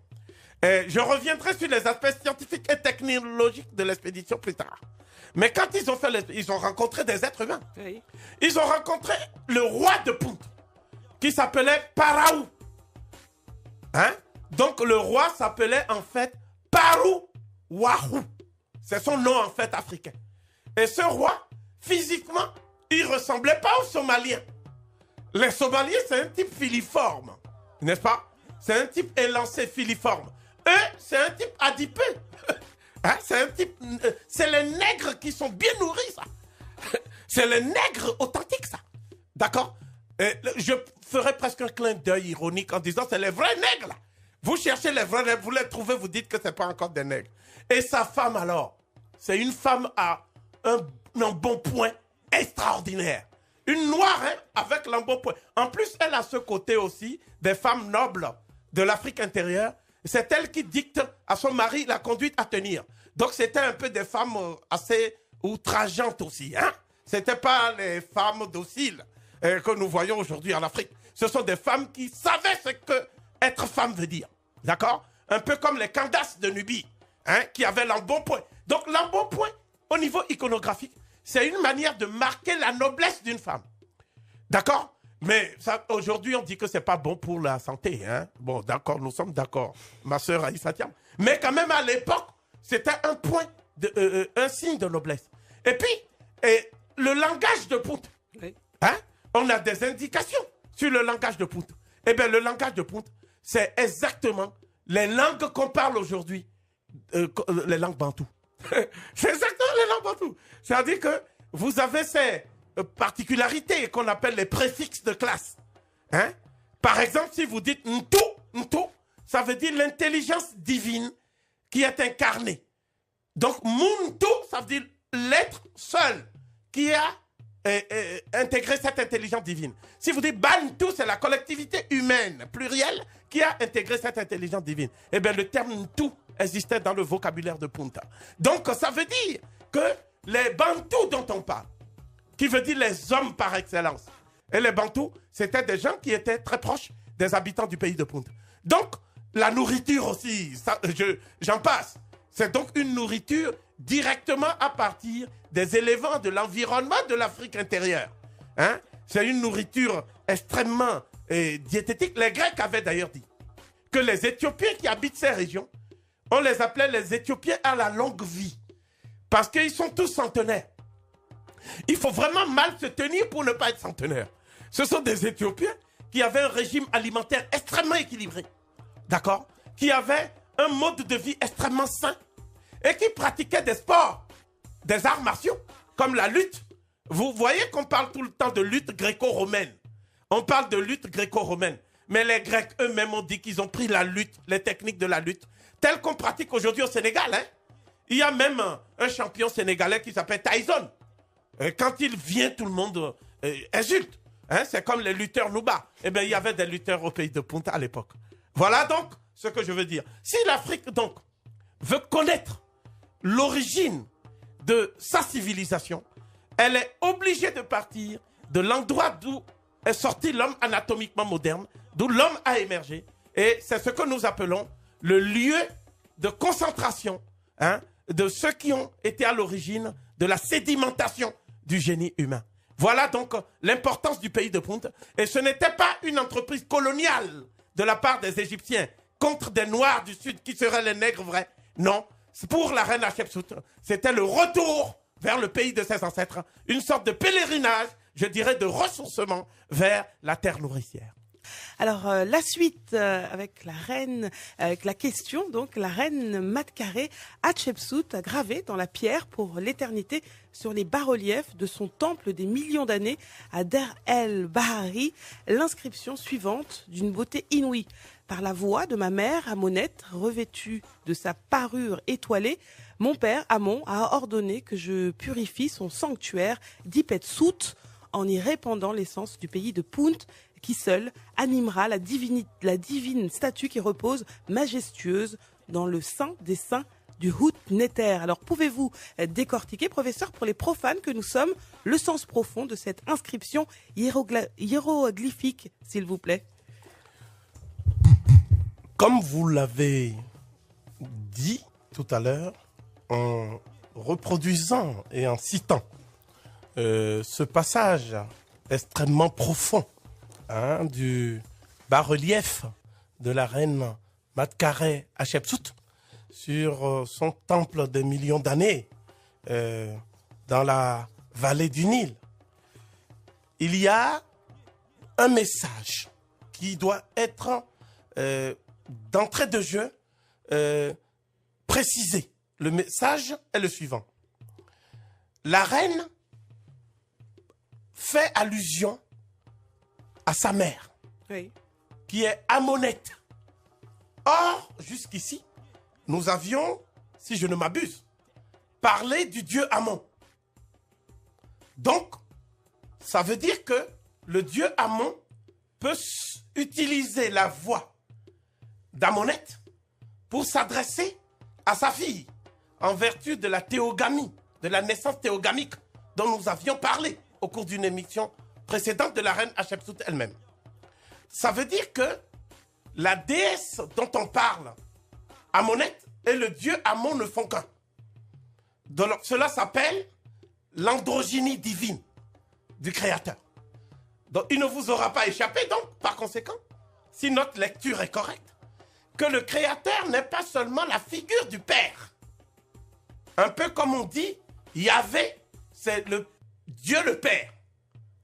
Je reviendrai sur les aspects scientifiques et technologiques de l'expédition plus tard. Mais quand ils ont fait ils ont rencontré des êtres humains. Oui. Ils ont rencontré le roi de Punt, qui s'appelait Paraou. Hein? Donc le roi s'appelait en fait Parou Wahou. C'est son nom en fait africain. Et ce roi, physiquement, il ne ressemblait pas aux Somaliens. Les Somaliens, c'est un type filiforme. N'est-ce pas? C'est un type élancé, filiforme. Eux, c'est un type adipeux. Hein? C'est un type... c'est les nègres qui sont bien nourris, ça. C'est les nègres authentiques, ça. D'accord? Je ferai presque un clin d'œil ironique en disant c'est les vrais nègres, là. Vous cherchez les vrais nègres, vous les trouvez, vous dites que ce n'est pas encore des nègres. Et sa femme, alors, c'est une femme à un embonpoint extraordinaire. Une noire, hein, avec l'embonpoint. En plus, elle a ce côté aussi des femmes nobles de l'Afrique intérieure. C'est elle qui dicte à son mari la conduite à tenir. Donc, c'était un peu des femmes assez outrageantes aussi. Hein? Ce n'étaient pas les femmes dociles que nous voyons aujourd'hui en Afrique. Ce sont des femmes qui savaient ce que être femme veut dire. D'accord? Un peu comme les Candaces de Nubie, hein, qui avaient l'embonpoint. Donc, l'embonpoint, au niveau iconographique, c'est une manière de marquer la noblesse d'une femme. D'accord? Mais aujourd'hui, on dit que ce n'est pas bon pour la santé. Hein? Bon, d'accord, nous sommes d'accord. Ma sœur Aïssa Thiam. Mais quand même, à l'époque, c'était un point, un signe de noblesse. Et puis, le langage de Punt. Oui. Hein? On a des indications sur le langage de Punt. Eh bien, le langage de Punt, c'est exactement les langues qu'on parle aujourd'hui, les langues bantoues. C'est exactement les langues bantoues. C'est-à-dire que vous avez ces particularités qu'on appelle les préfixes de classe. Hein? Par exemple, si vous dites Ntou, Ntou, ça veut dire l'intelligence divine qui est incarnée. Donc, Muntu, ça veut dire l'être seul qui a intégré cette intelligence divine. Si vous dites Bantu, c'est la collectivité humaine plurielle qui a intégré cette intelligence divine. Eh bien, le terme Ntu existait dans le vocabulaire de Punta. Donc, ça veut dire que les Bantous dont on parle, qui veut dire les hommes par excellence, et les Bantous, c'était des gens qui étaient très proches des habitants du pays de Punta. Donc, la nourriture aussi, j'en passe. C'est donc une nourriture directement à partir des éléments de l'environnement de l'Afrique intérieure. Hein? C'est une nourriture extrêmement diététique. Les Grecs avaient d'ailleurs dit que les Éthiopiens qui habitent ces régions, on les appelait les Éthiopiens à la longue vie. Parce qu'ils sont tous centenaires. Il faut vraiment mal se tenir pour ne pas être centenaire. Ce sont des Éthiopiens qui avaient un régime alimentaire extrêmement équilibré. D'accord? Qui avaient un mode de vie extrêmement sain et qui pratiquaient des sports, des arts martiaux, comme la lutte. Vous voyez qu'on parle tout le temps de lutte gréco-romaine. On parle de lutte gréco-romaine. Mais les Grecs eux-mêmes ont dit qu'ils ont pris la lutte, les techniques de la lutte, telles qu'on pratique aujourd'hui au Sénégal. Hein? Il y a même un champion sénégalais qui s'appelle Tyson. Quand il vient, tout le monde insulte. Hein? C'est comme les lutteurs Nuba. Eh bien, il y avait des lutteurs au pays de Punta à l'époque. Voilà donc ce que je veux dire. Si l'Afrique, donc, veut connaître l'origine de sa civilisation, elle est obligée de partir de l'endroit d'où est sorti l'homme anatomiquement moderne, d'où l'homme a émergé. Et c'est ce que nous appelons le lieu de concentration, hein, de ceux qui ont été à l'origine de la sédimentation du génie humain. Voilà donc l'importance du pays de Punt. Et ce n'était pas une entreprise coloniale de la part des Égyptiens contre des Noirs du Sud qui seraient les nègres vrais. Non, pour la reine Hatshepsut, c'était le retour vers le pays de ses ancêtres, une sorte de pèlerinage, je dirais, de ressourcement vers la terre nourricière. Alors la suite avec la reine, avec la question donc la reine Matkare Hatshepsut a gravé dans la pierre pour l'éternité sur les bas-reliefs de son temple des millions d'années à Der El Bahari l'inscription suivante d'une beauté inouïe. Par la voix de ma mère Amonet, revêtue de sa parure étoilée, mon père Amon a ordonné que je purifie son sanctuaire d'Ipet-Sout en y répandant l'essence du pays de Punt qui seul animera la divine statue qui repose majestueuse dans le Saint des Saints du Hout-Neter. Alors pouvez-vous décortiquer, professeur, pour les profanes que nous sommes, le sens profond de cette inscription hiéroglyphique, s'il vous plaît? Comme vous l'avez dit tout à l'heure, en reproduisant et en citant ce passage extrêmement profond, hein, du bas-relief de la reine Matkare Hatshepsut sur son temple des millions d'années dans la vallée du Nil. Il y a un message qui doit être d'entrée de jeu précisé. Le message est le suivant. La reine fait allusion à sa mère, Oui. qui est Amonet. Or, jusqu'ici, nous avions, si je ne m'abuse, parlé du dieu Amon. Donc, ça veut dire que le dieu Amon peut utiliser la voix d'Amonet pour s'adresser à sa fille, en vertu de la théogamie, de la naissance théogamique dont nous avions parlé au cours d'une émission précédente de la reine Hatshepsut elle-même. Ça veut dire que la déesse dont on parle, Amonet, et le dieu Amon ne font qu'un. Cela s'appelle l'androgynie divine du Créateur. Donc il ne vous aura pas échappé, donc, par conséquent, si notre lecture est correcte, que le Créateur n'est pas seulement la figure du Père. Un peu comme on dit, Yahvé, c'est le Dieu le Père.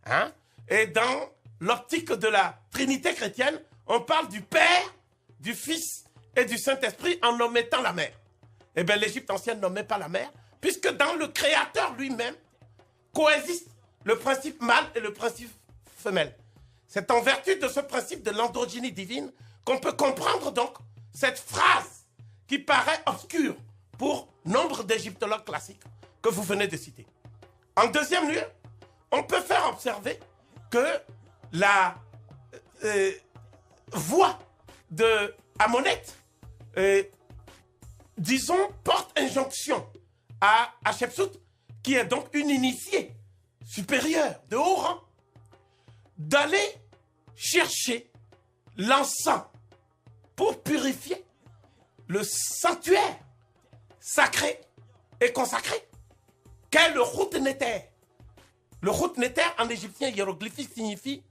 Hein? Et dans l'optique de la Trinité chrétienne, on parle du Père, du Fils et du Saint-Esprit en omettant la mère. Eh bien, l'Égypte ancienne nommait pas la mère, puisque dans le Créateur lui-même coexistent le principe mâle et le principe femelle. C'est en vertu de ce principe de l'androgynie divine qu'on peut comprendre donc cette phrase qui paraît obscure pour nombre d'égyptologues classiques que vous venez de citer. En deuxième lieu, on peut faire observer que la voix de Amonet, disons, porte injonction à Hatshepsut, qui est donc une initiée supérieure, de haut rang, d'aller chercher l'encens pour purifier le sanctuaire sacré et consacré qu'est le Hout-Neter. Le Hout-Neter en égyptien hiéroglyphique signifie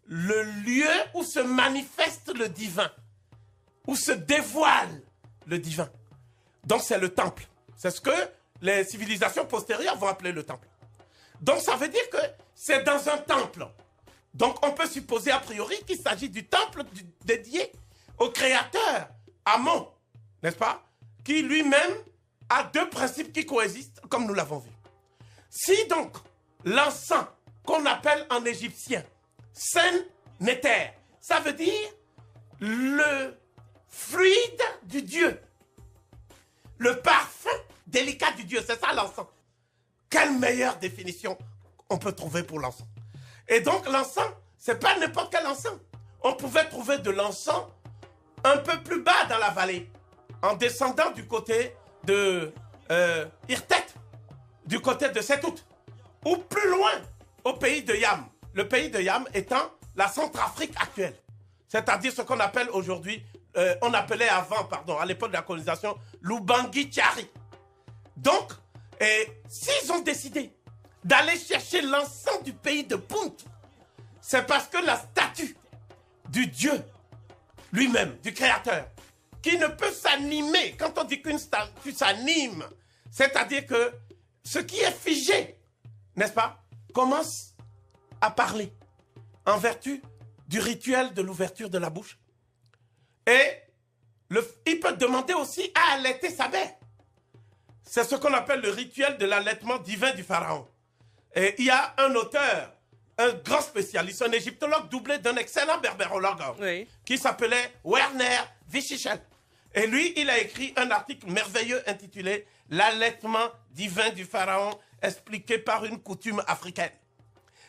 le lieu où se manifeste le divin, où se dévoile le divin. Donc c'est le temple. C'est ce que les civilisations postérieures vont appeler le temple. Donc ça veut dire que c'est dans un temple. Donc on peut supposer a priori qu'il s'agit du temple dédié au créateur, Amon, n'est-ce pas? Qui lui-même a deux principes qui coexistent, comme nous l'avons vu. Si donc l'encens qu'on appelle en égyptien Sen-Neter, ça veut dire le fluide du Dieu, le parfum délicat du Dieu, c'est ça l'encens. Quelle meilleure définition on peut trouver pour l'encens? Et donc l'encens, c'est pas n'importe quel encens. On pouvait trouver de l'encens un peu plus bas dans la vallée, en descendant du côté de Irtet, du côté de Setout, ou plus loin, au pays de Yam, le pays de Yam étant la Centrafrique actuelle. C'est-à-dire ce qu'on appelle aujourd'hui, on appelait avant, pardon, à l'époque de la colonisation, l'Ubangui-Tchari. Donc, s'ils ont décidé d'aller chercher l'ensemble du pays de Punt, c'est parce que la statue du Dieu lui-même, du Créateur, qui ne peut s'animer, quand on dit qu'une statue s'anime, c'est-à-dire que ce qui est figé, n'est-ce pas, commence à parler en vertu du rituel de l'ouverture de la bouche. Et il peut demander aussi à allaiter sa mère. C'est ce qu'on appelle le rituel de l'allaitement divin du pharaon. Et il y a un auteur, un grand spécialiste, un égyptologue doublé d'un excellent berbérologue, oui, qui s'appelait Werner Vichichel. Et lui, il a écrit un article merveilleux intitulé « L'allaitement divin du pharaon expliqué par une coutume africaine ».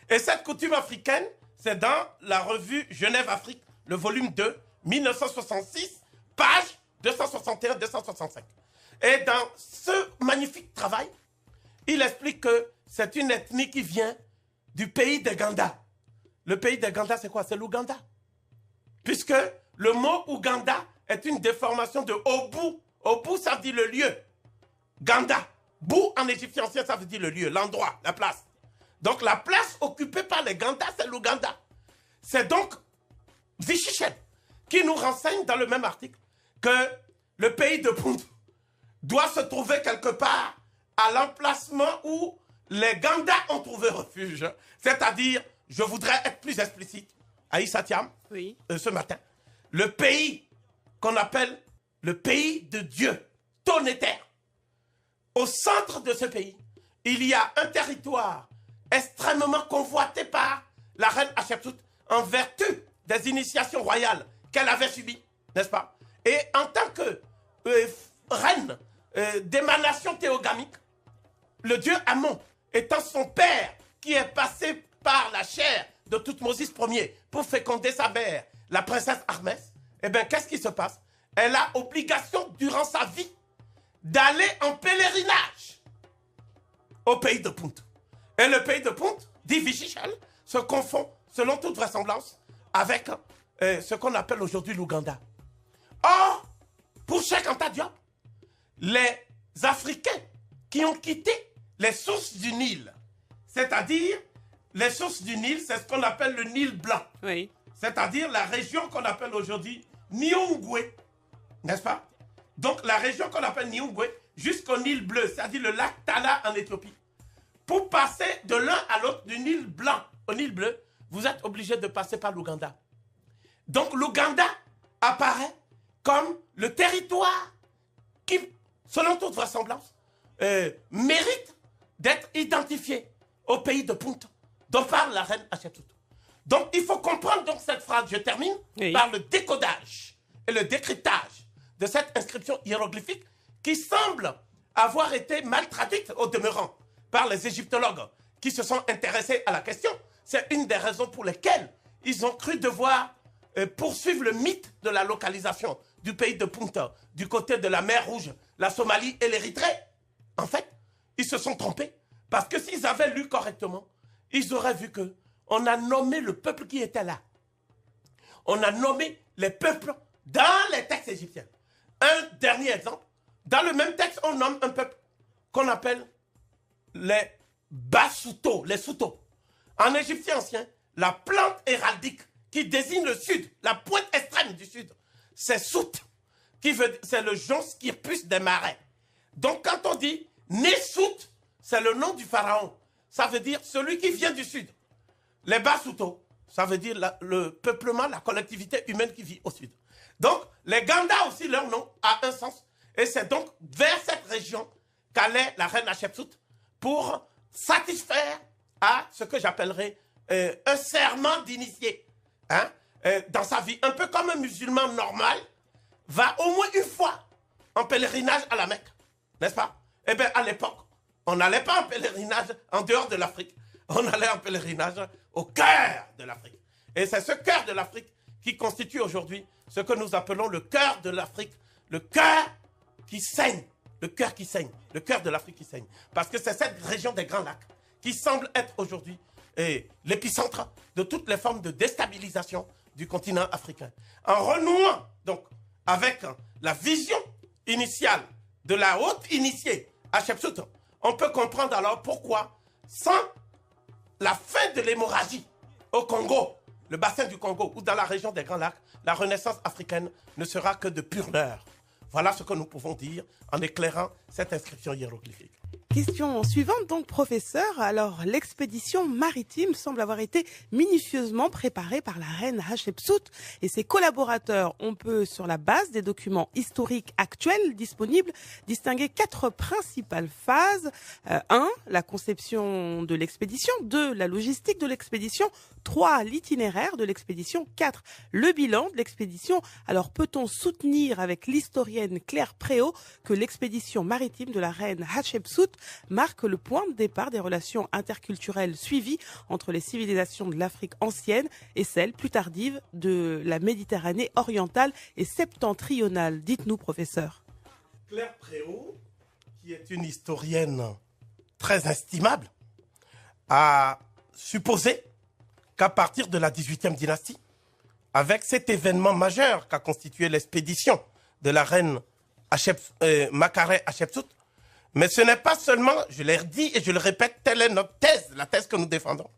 Et cette coutume africaine, c'est dans la revue Genève-Afrique, le volume 2, 1966, page 261-265. Et dans ce magnifique travail, il explique que c'est une ethnie qui vient du pays des Ganda. Le pays des Ganda, c'est quoi? C'est l'Ouganda. Puisque le mot Ouganda est une déformation de Obu. Obu, ça veut dire le lieu. Ganda. Bou, en égyptien ancien, ça veut dire le lieu, l'endroit, la place. Donc la place occupée par les Ganda, c'est l'Ouganda. C'est donc Vichichel qui nous renseigne dans le même article que le pays de Punt doit se trouver quelque part à l'emplacement où les Ganda ont trouvé refuge. C'est-à-dire, je voudrais être plus explicite, à Issatiam, oui, ce matin, le pays qu'on appelle le pays de Dieu, Tonéter. Au centre de ce pays, il y a un territoire extrêmement convoité par la reine Hatshepsut en vertu des initiations royales qu'elle avait subies, n'est-ce pas? Et en tant que reine d'émanation théogamique, le dieu Amon étant son père qui est passé par la chair de Toutmosis Ier pour féconder sa mère, la princesse Hermès, eh bien, qu'est-ce qui se passe? Elle a obligation, durant sa vie, d'aller en pèlerinage au pays de Punt. Et le pays de Punt, dit Vichichel, se confond, selon toute vraisemblance, avec ce qu'on appelle aujourd'hui l'Ouganda. Or, pour Cheikh Anta Diop, les Africains qui ont quitté les sources du Nil, c'est-à-dire les sources du Nil, c'est ce qu'on appelle le Nil blanc. Oui. C'est-à-dire la région qu'on appelle aujourd'hui Niungwe, n'est-ce pas? Donc la région qu'on appelle Niungwe jusqu'au Nil bleu, c'est-à-dire le lac Tana en Éthiopie. Pour passer de l'un à l'autre, du Nil blanc au Nil bleu, vous êtes obligé de passer par l'Ouganda. Donc l'Ouganda apparaît comme le territoire qui, selon toute vraisemblance, mérite d'être identifié au pays de Punt, dont parle la reine Hatshepsut. Donc il faut comprendre donc cette phrase, je termine, oui, par le décodage et le décryptage de cette inscription hiéroglyphique qui semble avoir été mal traduite au demeurant par les égyptologues qui se sont intéressés à la question. C'est une des raisons pour lesquelles ils ont cru devoir poursuivre le mythe de la localisation du pays de Punt, du côté de la mer Rouge, la Somalie et l'Érythrée. En fait, ils se sont trompés parce que s'ils avaient lu correctement, ils auraient vu que on a nommé le peuple qui était là. On a nommé les peuples dans les textes égyptiens. Un dernier exemple, dans le même texte, on nomme un peuple qu'on appelle les Basuto, les Souto. En égyptien ancien, la plante héraldique qui désigne le sud, la pointe extrême du sud, c'est Sout, c'est le jonc Skirpus des marais. Donc quand on dit Nessout, c'est le nom du pharaon. Ça veut dire celui qui vient du sud. Les Basuto, ça veut dire le peuplement, la collectivité humaine qui vit au sud. Donc les Ganda aussi, leur nom a un sens. Et c'est donc vers cette région qu'allait la reine Hatshepsut pour satisfaire à ce que j'appellerais un serment d'initié. Hein? Dans sa vie, un peu comme un musulman normal, va au moins une fois en pèlerinage à la Mecque. N'est-ce pas? Eh bien, à l'époque, on n'allait pas en pèlerinage en dehors de l'Afrique. On allait en pèlerinage au cœur de l'Afrique. Et c'est ce cœur de l'Afrique qui constitue aujourd'hui ce que nous appelons le cœur de l'Afrique, le cœur qui saigne, le cœur qui saigne, le cœur de l'Afrique qui saigne. Parce que c'est cette région des Grands Lacs qui semble être aujourd'hui l'épicentre de toutes les formes de déstabilisation du continent africain. En renouant donc avec la vision initiale de la haute initiée Hatshepsut, on peut comprendre alors pourquoi, sans la fin de l'hémorragie au Congo, le bassin du Congo ou dans la région des Grands Lacs, la renaissance africaine ne sera que de pure leurre. Voilà ce que nous pouvons dire en éclairant cette inscription hiéroglyphique. Question suivante donc, professeur. Alors, l'expédition maritime semble avoir été minutieusement préparée par la reine Hatshepsut et ses collaborateurs. On peut, sur la base des documents historiques actuels disponibles, distinguer 4 principales phases. 1, la conception de l'expédition. 2, la logistique de l'expédition. 3, l'itinéraire de l'expédition. 4, le bilan de l'expédition. Alors, peut-on soutenir avec l'historienne Claire Préau que l'expédition maritime de la reine Hatshepsut marque le point de départ des relations interculturelles suivies entre les civilisations de l'Afrique ancienne et celles plus tardives de la Méditerranée orientale et septentrionale? Dites-nous, professeur. Claire Préau, qui est une historienne très estimable, a supposé qu'à partir de la 18e dynastie, avec cet événement majeur qu'a constitué l'expédition de la reine Makaret Hatshepsut, mais ce n'est pas seulement, je l'ai dit et je le répète, telle est notre thèse, la thèse que nous défendons.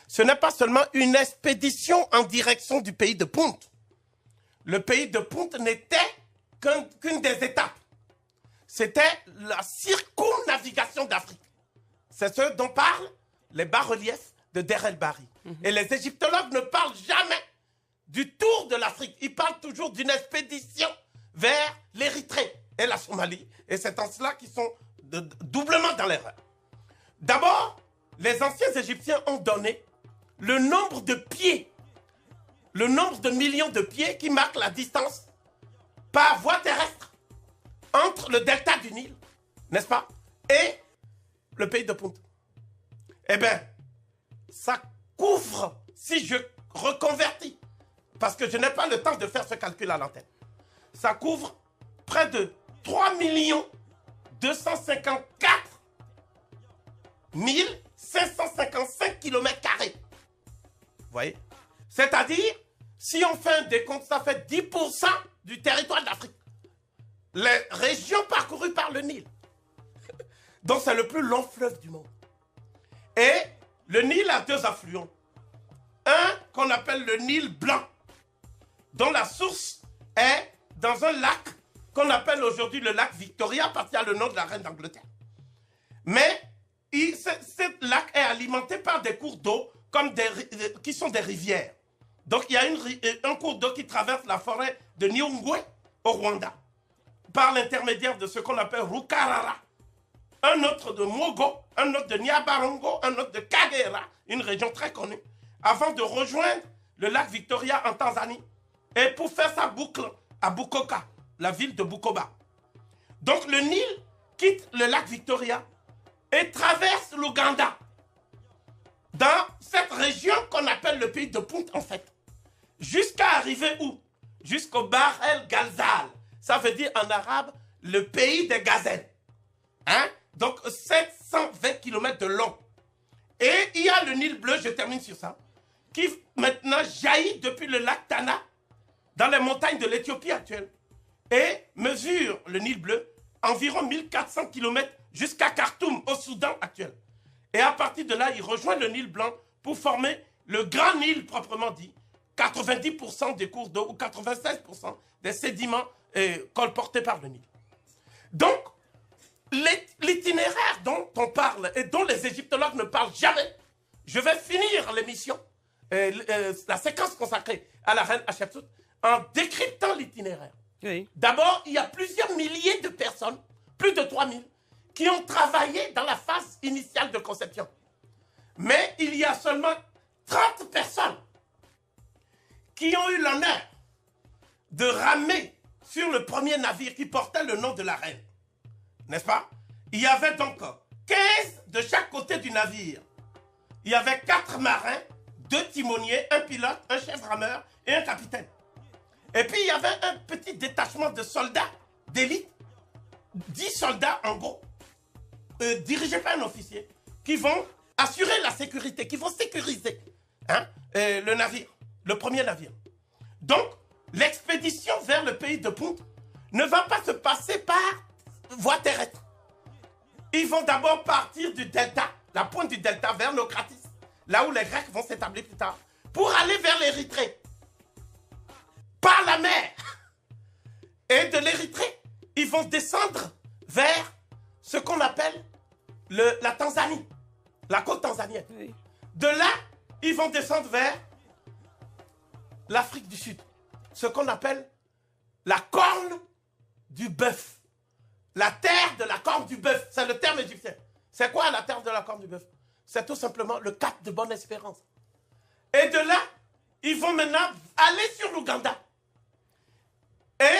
Ce n'est pas seulement une expédition en direction du pays de Punt. Le pays de Punt n'était qu'une des étapes. C'était la circumnavigation d'Afrique. C'est ce dont parlent les bas-reliefs de Der el-Bahri. Et les égyptologues ne parlent jamais du tour de l'Afrique. Ils parlent toujours d'une expédition vers l'Érythrée et la Somalie. Et c'est en cela qu'ils sont doublement dans l'erreur. D'abord, les anciens Égyptiens ont donné le nombre de pieds, le nombre de millions de pieds qui marquent la distance par voie terrestre entre le delta du Nil, n'est-ce pas, et le pays de Punt. Eh bien, ça couvre, si je reconvertis, parce que je n'ai pas le temps de faire ce calcul à l'antenne, ça couvre près de 3 254 555 km². Vous voyez? C'est-à-dire, si on fait un décompte, ça fait 10% du territoire d'Afrique. Les régions parcourues par le Nil. Donc c'est le plus long fleuve du monde. Et le Nil a 2 affluents. Un qu'on appelle le Nil blanc, dont la source est dans un lac qu'on appelle aujourd'hui le lac Victoria, parce qu'il y a le nom de la reine d'Angleterre. Mais ce lac est alimenté par des cours d'eau qui sont des rivières. Donc il y a un cours d'eau qui traverse la forêt de Nyungwe au Rwanda, par l'intermédiaire de ce qu'on appelle Rukarara, un autre de Mogo, un autre de Nyabarongo, un autre de Kagera, une région très connue, avant de rejoindre le lac Victoria en Tanzanie, et pour faire sa boucle à Bukoka, la ville de Bukoba. Donc le Nil quitte le lac Victoria et traverse l'Ouganda, dans cette région qu'on appelle le pays de Punt en fait, jusqu'à arriver où? Jusqu'au Bahr el Ghazal. Ça veut dire en arabe le pays des gazelles. Hein? Donc 720 km de long. Et il y a le Nil bleu, je termine sur ça, qui maintenant jaillit depuis le lac Tana, dans les montagnes de l'Éthiopie actuelle, et mesure, le Nil bleu, environ 1400 km jusqu'à Khartoum, au Soudan actuel. Et à partir de là, il rejoint le Nil blanc pour former le Grand Nil proprement dit, 90% des cours d'eau ou 96% des sédiments colportés par le Nil. Donc, l'itinéraire dont on parle et dont les égyptologues ne parlent jamais, je vais finir l'émission, la séquence consacrée à la reine Hatshepsut, en décryptant l'itinéraire. Oui. D'abord, il y a plusieurs milliers de personnes, plus de 3000, qui ont travaillé dans la phase initiale de conception. Mais il y a seulement 30 personnes qui ont eu l'honneur de ramer sur le premier navire qui portait le nom de la reine. N'est-ce pas? Il y avait donc 15 de chaque côté du navire. Il y avait 4 marins, 2 timoniers, un pilote, un chef rameur et un capitaine. Et puis il y avait un petit détachement de soldats d'élite, 10 soldats en gros, dirigés par un officier, qui vont assurer la sécurité, qui vont sécuriser hein, le navire, le premier navire. Donc, l'expédition vers le pays de Punt ne va pas se passer par voie terrestre. Ils vont d'abord partir du delta, la pointe du delta vers Naucratis, là où les Grecs vont s'établir plus tard, pour aller vers l'Érythrée, par la mer. Et de l'Érythrée, ils vont descendre vers ce qu'on appelle la Tanzanie, la côte tanzanienne. Oui. De là, ils vont descendre vers l'Afrique du Sud, ce qu'on appelle la corne du bœuf. La terre de la corne du bœuf, c'est le terme égyptien. C'est quoi la terre de la corne du bœuf? C'est tout simplement le cap de Bonne-Espérance. Et de là, ils vont maintenant aller sur l'Ouganda. Et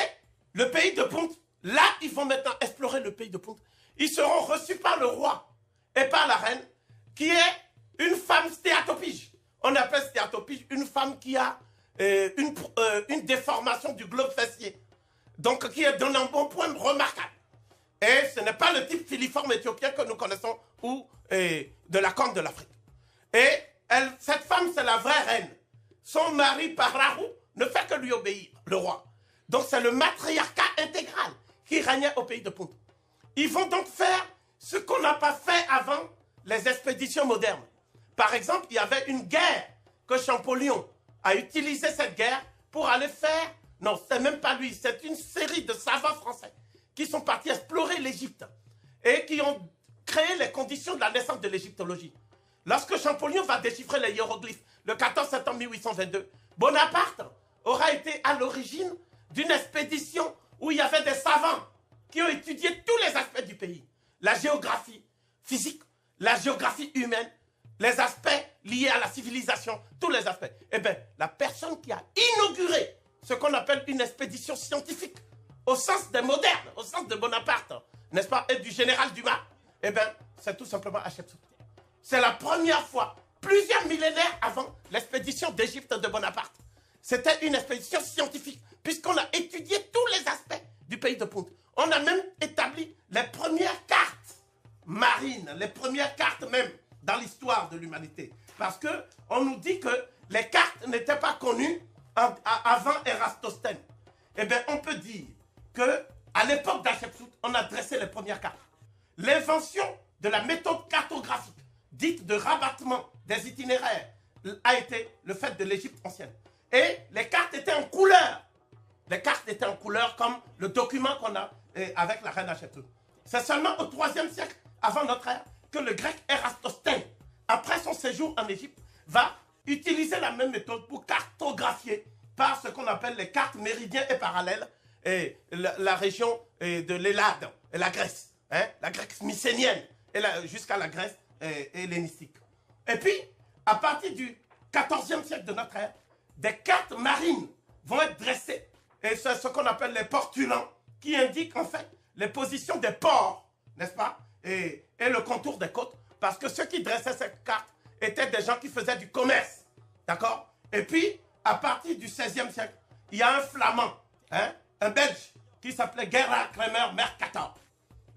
le pays de Punt, là, ils vont maintenant explorer le pays de Punt. Ils seront reçus par le roi et par la reine, qui est une femme stéatopige. On appelle stéatopige une femme qui a une déformation du globe fessier. Donc, qui est d'un embonpoint remarquable. Et ce n'est pas le type filiforme éthiopien que nous connaissons ou de la corne de l'Afrique. Et cette femme, c'est la vraie reine. Son mari, Parahu, ne fait que lui obéir, le roi. Donc, c'est le matriarcat intégral qui régnait au pays de Punt. Ils vont donc faire ce qu'on n'a pas fait avant les expéditions modernes. Par exemple, il y avait une guerre que Champollion a utilisé cette guerre pour aller faire... Non, c'est même pas lui, c'est une série de savants français qui sont partis explorer l'Égypte et qui ont créé les conditions de la naissance de l'égyptologie. Lorsque Champollion va déchiffrer les hiéroglyphes le 14 septembre 1822, Bonaparte aura été à l'origine d'une expédition où il y avait des savants qui ont étudié tous les aspects du pays. La géographie physique, la géographie humaine, les aspects liés à la civilisation, tous les aspects. Eh bien, la personne qui a inauguré ce qu'on appelle une expédition scientifique, au sens des modernes, au sens de Bonaparte, n'est-ce pas, et du général Dumas, eh bien, c'est tout simplement Hatshepsut. C'est la première fois, plusieurs millénaires avant l'expédition d'Égypte de Bonaparte. C'était une expédition scientifique, puisqu'on a étudié tous les aspects du pays de Punt. On a même établi les premières cartes marines, les premières cartes même dans l'histoire de l'humanité. Parce qu'on nous dit que les cartes n'étaient pas connues avant Eratosthène. Eh bien, on peut dire qu'à l'époque d'Hatshepsut, on a dressé les premières cartes. L'invention de la méthode cartographique, dite de rabattement des itinéraires, a été le fait de l'Égypte ancienne. Et les cartes étaient en couleur. Les cartes étaient en couleur comme le document qu'on a avec la reine Hatshepsut. C'est seulement au IIIe siècle avant notre ère que le grec Eratosthène, après son séjour en Égypte, va utiliser la même méthode pour cartographier par ce qu'on appelle les cartes méridiens et parallèles la région de l'Hélade et la Grèce, hein, la Grèce mycénienne jusqu'à la Grèce hellénistique. Et puis, à partir du XIVe siècle de notre ère, des cartes marines vont être dressées. Et c'est ce qu'on appelle les portulans, qui indiquent en fait les positions des ports, n'est-ce pas, et le contour des côtes, parce que ceux qui dressaient ces cartes étaient des gens qui faisaient du commerce, d'accord? Et puis, à partir du XVIe siècle, il y a un flamand, hein, un Belge, qui s'appelait Gerhard Kremer Mercator.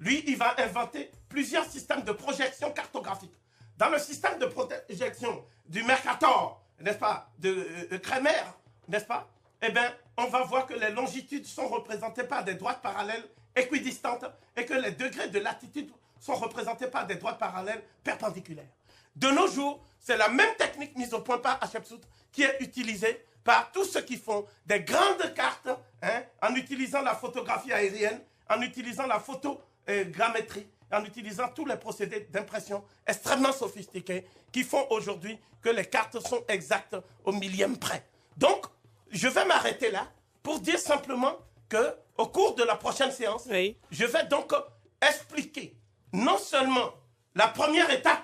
Lui, il va inventer plusieurs systèmes de projection cartographique. Dans le système de projection du Mercator, n'est-ce pas, de Kremer, n'est-ce pas, eh bien, on va voir que les longitudes sont représentées par des droites parallèles équidistantes et que les degrés de latitude sont représentés par des droites parallèles perpendiculaires. De nos jours, c'est la même technique mise au point par Hatshepsut qui est utilisée par tous ceux qui font des grandes cartes, hein, en utilisant la photographie aérienne, en utilisant la photogrammétrie, en utilisant tous les procédés d'impression extrêmement sophistiqués qui font aujourd'hui que les cartes sont exactes au millième près. Donc, je vais m'arrêter là pour dire simplement qu'au cours de la prochaine séance, oui, je vais donc expliquer non seulement la première étape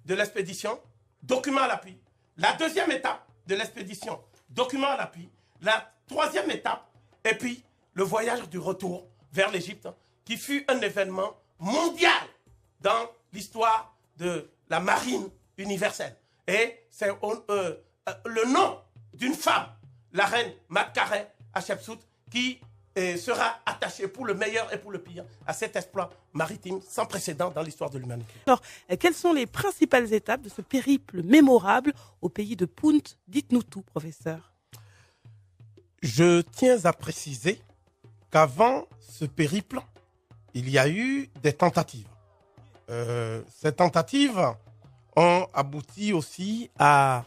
de l'expédition, document à l'appui, la deuxième étape de l'expédition, document à l'appui, la troisième étape, et puis le voyage du retour vers l'Égypte, qui fut un événement mondial dans l'histoire de la marine universelle. Et c'est le nom d'une femme, la reine Matkare Hatshepsut, qui sera attaché pour le meilleur et pour le pire à cet exploit maritime sans précédent dans l'histoire de l'humanité. Alors, quelles sont les principales étapes de ce périple mémorable au pays de Punt? Dites-nous tout, professeur. Je tiens à préciser qu'avant ce périple, il y a eu des tentatives. Ces tentatives ont abouti aussi à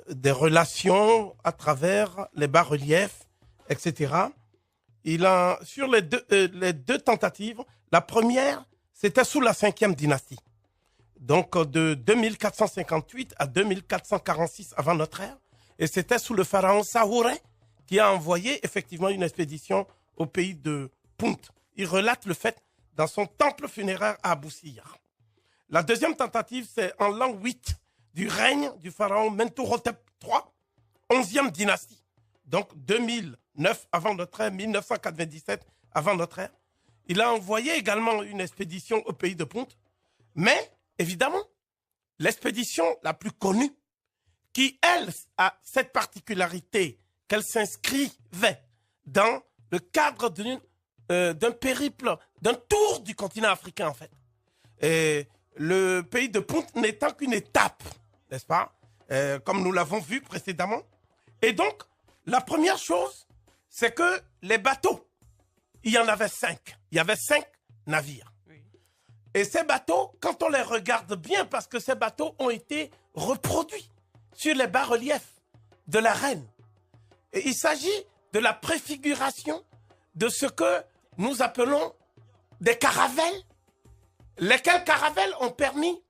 des relations à travers les bas-reliefs, etc. Sur les deux tentatives, la première, c'était sous la 5e dynastie. Donc de 2458 à 2446 avant notre ère. Et c'était sous le pharaon Sahouré qui a envoyé effectivement une expédition au pays de Punt. Il relate le fait dans son temple funéraire à Abou Sir. La deuxième tentative, c'est en l'an 8 du règne du pharaon Mentuhotep III, 11e dynastie. Donc 2009 avant notre ère, 1997 avant notre ère. Il a envoyé également une expédition au pays de Punt. Mais, évidemment, l'expédition la plus connue, qui, elle, a cette particularité qu'elle s'inscrivait dans le cadre d'un périple, d'un tour du continent africain, en fait. Et le pays de Punt n'étant qu'une étape, n'est-ce pas, comme nous l'avons vu précédemment. Et donc, la première chose, c'est que les bateaux, il y en avait 5. Il y avait 5 navires. Oui. Et ces bateaux, quand on les regarde bien, parce que ces bateaux ont été reproduits sur les bas-reliefs de la reine. Et il s'agit de la préfiguration de ce que nous appelons des caravelles, lesquelles caravelles ont permis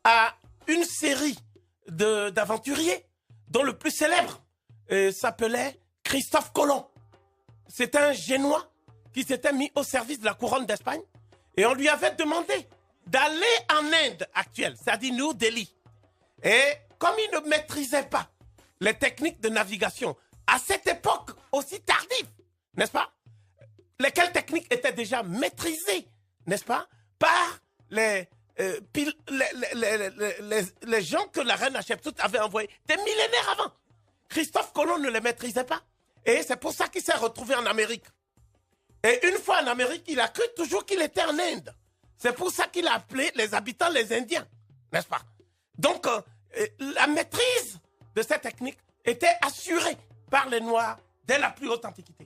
à une série d'aventuriers, dont le plus célèbre s'appelait Christophe Colomb. C'est un Génois qui s'était mis au service de la couronne d'Espagne et on lui avait demandé d'aller en Inde actuelle, c'est-à-dire New Delhi. Et comme il ne maîtrisait pas les techniques de navigation à cette époque aussi tardive, n'est-ce pas, lesquelles techniques étaient déjà maîtrisées, n'est-ce pas, par les gens que la reine Hatshepsut avait envoyés des millénaires avant. Christophe Colomb ne les maîtrisait pas. Et c'est pour ça qu'il s'est retrouvé en Amérique. Et une fois en Amérique, il a cru toujours qu'il était en Inde. C'est pour ça qu'il a appelé les habitants les Indiens, n'est-ce pas? Donc, la maîtrise de cette technique était assurée par les Noirs dès la plus haute antiquité.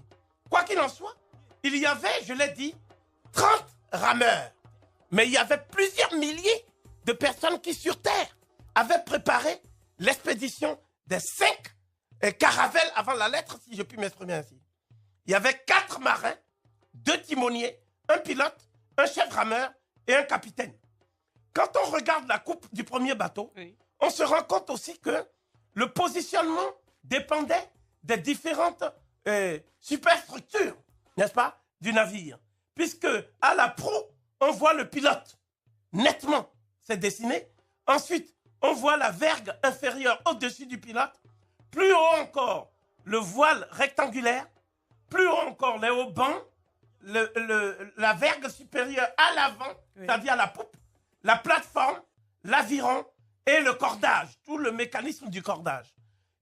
Quoi qu'il en soit, il y avait, je l'ai dit, 30 rameurs. Mais il y avait plusieurs milliers de personnes qui, sur Terre, avaient préparé l'expédition des 5 caravelles avant la lettre, si je puis m'exprimer ainsi. Il y avait 4 marins, 2 timoniers, un pilote, un chef rameur et un capitaine. Quand on regarde la coupe du premier bateau, oui, on se rend compte aussi que le positionnement dépendait des différentes superstructures, n'est-ce pas, du navire. Puisque à la proue, on voit le pilote nettement, c'est dessiné. Ensuite, on voit la vergue inférieure au-dessus du pilote. Plus haut encore, le voile rectangulaire. Plus haut encore, les haubans. La vergue supérieure à l'avant, oui, c'est-à-dire la poupe, la plateforme, l'aviron et le cordage, tout le mécanisme du cordage.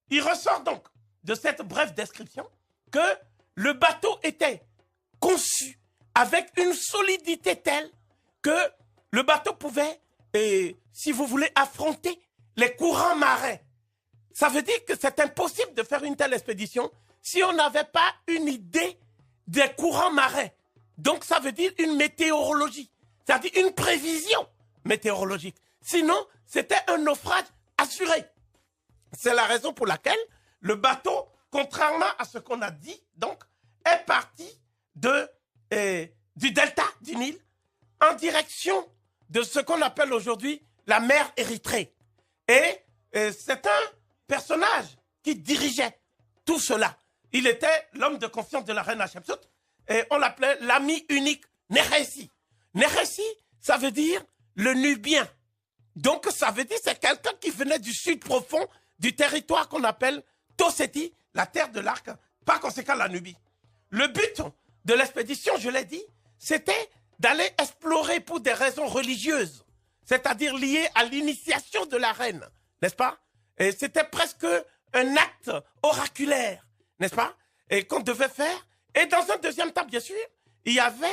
Il ressort donc de cette brève description que le bateau était conçu avec une solidité telle que le bateau pouvait, si vous voulez, affronter les courants marins. Ça veut dire que c'est impossible de faire une telle expédition si on n'avait pas une idée des courants marins. Donc ça veut dire une météorologie, c'est-à-dire une prévision météorologique. Sinon, c'était un naufrage assuré. C'est la raison pour laquelle le bateau, contrairement à ce qu'on a dit, donc, est parti du delta du Nil en direction de ce qu'on appelle aujourd'hui la mer Érythrée. Et c'est un personnage qui dirigeait tout cela. Il était l'homme de confiance de la reine Hatshepsut et on l'appelait l'ami unique Néhési. Néhési, ça veut dire le Nubien. Donc ça veut dire c'est quelqu'un qui venait du sud profond du territoire qu'on appelle Tossétie, la terre de l'arc, par conséquent la Nubie. Le but de l'expédition, je l'ai dit, c'était d'aller explorer pour des raisons religieuses, c'est-à-dire liées à l'initiation de la reine, n'est-ce pas? Et c'était presque un acte oraculaire, n'est-ce pas? Et qu'on devait faire. Et dans un deuxième temps, bien sûr, il y avait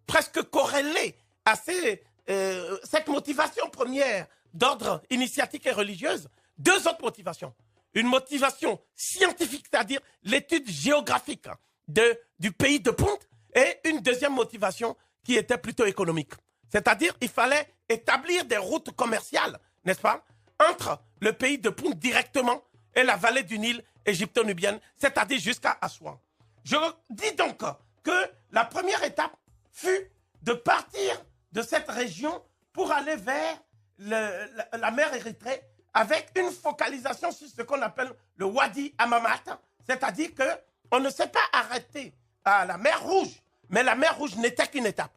presque corrélé à cette motivation première d'ordre initiatique et religieuse, deux autres motivations. Une motivation scientifique, c'est-à-dire l'étude géographique du pays de Punt, et une deuxième motivation qui était plutôt économique. C'est-à-dire il fallait établir des routes commerciales, n'est-ce pas, entre le pays de Punt directement et la vallée du Nil égypto-nubienne, c'est-à-dire jusqu'à Assouan. Je dis donc que la première étape fut de partir de cette région pour aller vers la mer Érythrée avec une focalisation sur ce qu'on appelle le Wadi Hammamat, c'est-à-dire qu'on ne s'est pas arrêté à la mer Rouge, mais la mer Rouge n'était qu'une étape.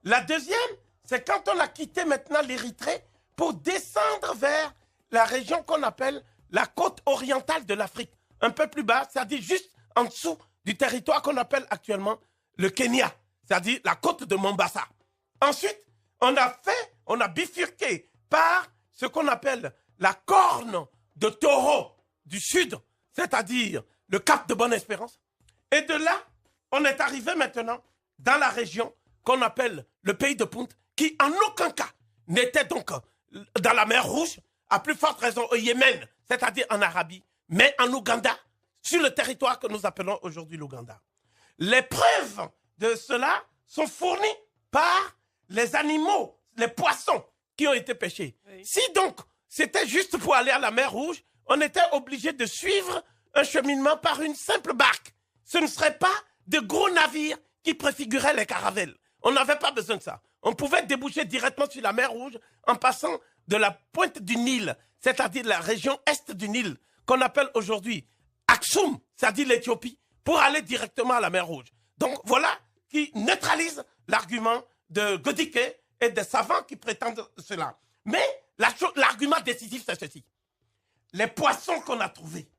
La deuxième, c'est quand on a quitté maintenant l'Érythrée pour descendre vers la région qu'on appelle la côte orientale de l'Afrique, un peu plus bas, c'est-à-dire juste en dessous du territoire qu'on appelle actuellement le Kenya, c'est-à-dire la côte de Mombasa. Ensuite, on a bifurqué par ce qu'on appelle la corne de taureau du sud, c'est-à-dire le cap de Bonne-Espérance. Et de là, on est arrivé maintenant dans la région qu'on appelle le pays de Punt, qui en aucun cas n'était donc dans la mer Rouge, à plus forte raison au Yémen, c'est-à-dire en Arabie, mais en Ouganda, sur le territoire que nous appelons aujourd'hui l'Ouganda. Les preuves de cela sont fournies par les animaux, les poissons qui ont été pêchés. Oui. Si donc c'était juste pour aller à la mer Rouge, on était obligé de suivre un cheminement par une simple barque. Ce ne serait pas de gros navires qui préfiguraient les caravelles. On n'avait pas besoin de ça. On pouvait déboucher directement sur la mer Rouge en passant de la pointe du Nil, c'est-à-dire la région est du Nil, qu'on appelle aujourd'hui Aksum, c'est-à-dire l'Éthiopie, pour aller directement à la mer Rouge. Donc voilà qui neutralise l'argument de Godike et des savants qui prétendent cela. Mais l'argument décisif, c'est ceci. Les poissons qu'on a trouvés,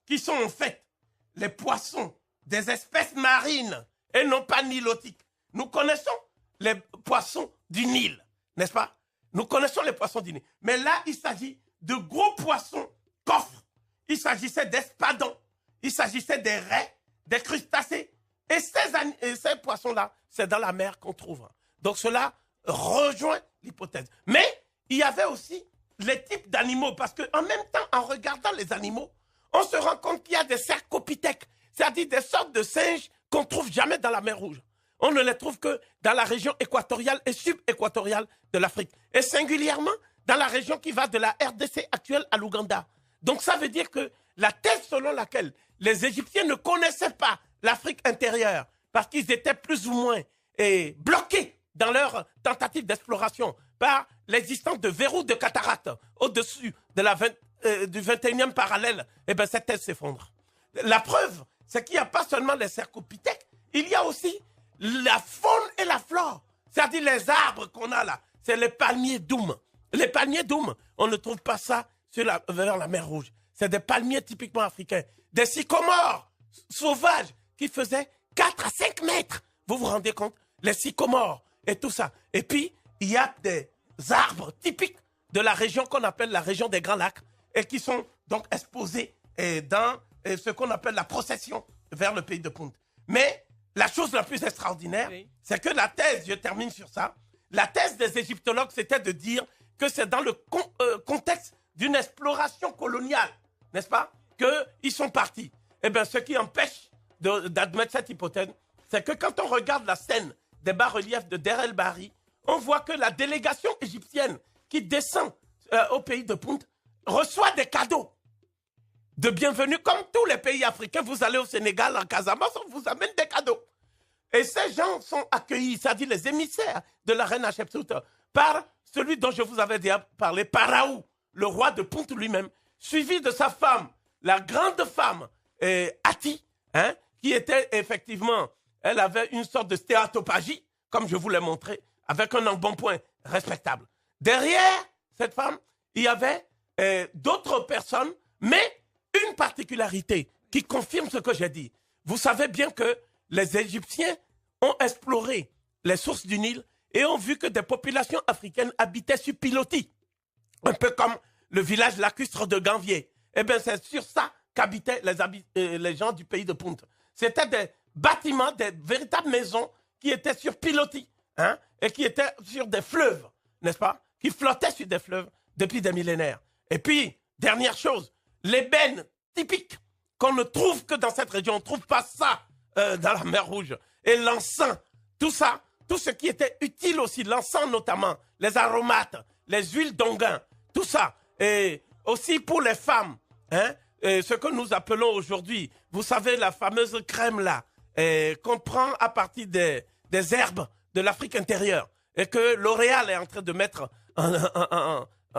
qui sont en fait les poissons des espèces marines et non pas nilotiques. Nous connaissons les poissons du Nil, n'est-ce pas? Nous connaissons les poissons du Nil. Mais là, il s'agit de gros poissons coffres. Il s'agissait d'espadons. Il s'agissait des raies, des crustacés. Et ces poissons-là, c'est dans la mer qu'on trouve. Donc cela rejoint l'hypothèse. Mais il y avait aussi les types d'animaux. Parce qu'en même temps, en regardant les animaux, on se rend compte qu'il y a des cercopithèques, c'est-à-dire des sortes de singes qu'on ne trouve jamais dans la mer Rouge. On ne les trouve que dans la région équatoriale et sub-équatoriale de l'Afrique. Et singulièrement dans la région qui va de la RDC actuelle à l'Ouganda. Donc ça veut dire que la thèse selon laquelle les Égyptiens ne connaissaient pas l'Afrique intérieure parce qu'ils étaient plus ou moins bloqués dans leur tentative d'exploration par l'existence de verrous de cataracte au-dessus de du 21e parallèle, eh bien cette thèse s'effondre. La preuve, c'est qu'il n'y a pas seulement les cercopithèques, il y a aussi la faune et la flore, c'est-à-dire les arbres qu'on a là, c'est les palmiers doum. Les palmiers doum, on ne trouve pas ça vers la mer Rouge. C'est des palmiers typiquement africains, des sycomores sauvages qui faisaient 4 à 5 mètres. Vous vous rendez compte? Les sycomores et tout ça. Et puis, il y a des arbres typiques de la région qu'on appelle la région des Grands Lacs et qui sont donc exposés dans ce qu'on appelle la procession vers le pays de Punt. Mais la chose la plus extraordinaire, oui, c'est que la thèse, je termine sur ça, la thèse des égyptologues, c'était de dire que c'est dans le contexte d'une exploration coloniale, n'est-ce pas, qu'ils sont partis. Eh bien, ce qui empêche d'admettre cette hypothèse, c'est que quand on regarde la scène des bas-reliefs de Der el-Bahri, on voit que la délégation égyptienne qui descend au pays de Punt reçoit des cadeaux de bienvenue. Comme tous les pays africains, vous allez au Sénégal, en Casamance, on vous amène des cadeaux. Et ces gens sont accueillis, c'est-à-dire les émissaires de la reine Hatshepsut, par celui dont je vous avais déjà parlé, Pharaon, le roi de Punt lui-même, suivi de sa femme, la grande femme, Hati, hein, qui était effectivement, elle avait une sorte de stéatopagie, comme je vous l'ai montré, avec un embonpoint respectable. Derrière cette femme, il y avait d'autres personnes, mais une particularité qui confirme ce que j'ai dit. Vous savez bien que les Égyptiens ont exploré les sources du Nil et ont vu que des populations africaines habitaient sur pilotis, un peu comme le village lacustre de Ganvier. Eh bien, c'est sur ça qu'habitaient les gens du pays de Punt. C'était des bâtiments, des véritables maisons qui étaient sur pilotis, hein, et qui étaient sur des fleuves, n'est-ce pas, qui flottaient sur des fleuves depuis des millénaires. Et puis, dernière chose, l'ébène typique qu'on ne trouve que dans cette région, on ne trouve pas ça dans la mer Rouge. Et l'encens, tout ça, tout ce qui était utile aussi, l'encens notamment, les aromates, les huiles d'onguin, tout ça. Et aussi pour les femmes, hein, ce que nous appelons aujourd'hui, vous savez, la fameuse crème là, qu'on prend à partir des herbes de l'Afrique intérieure et que L'Oréal est en train de mettre,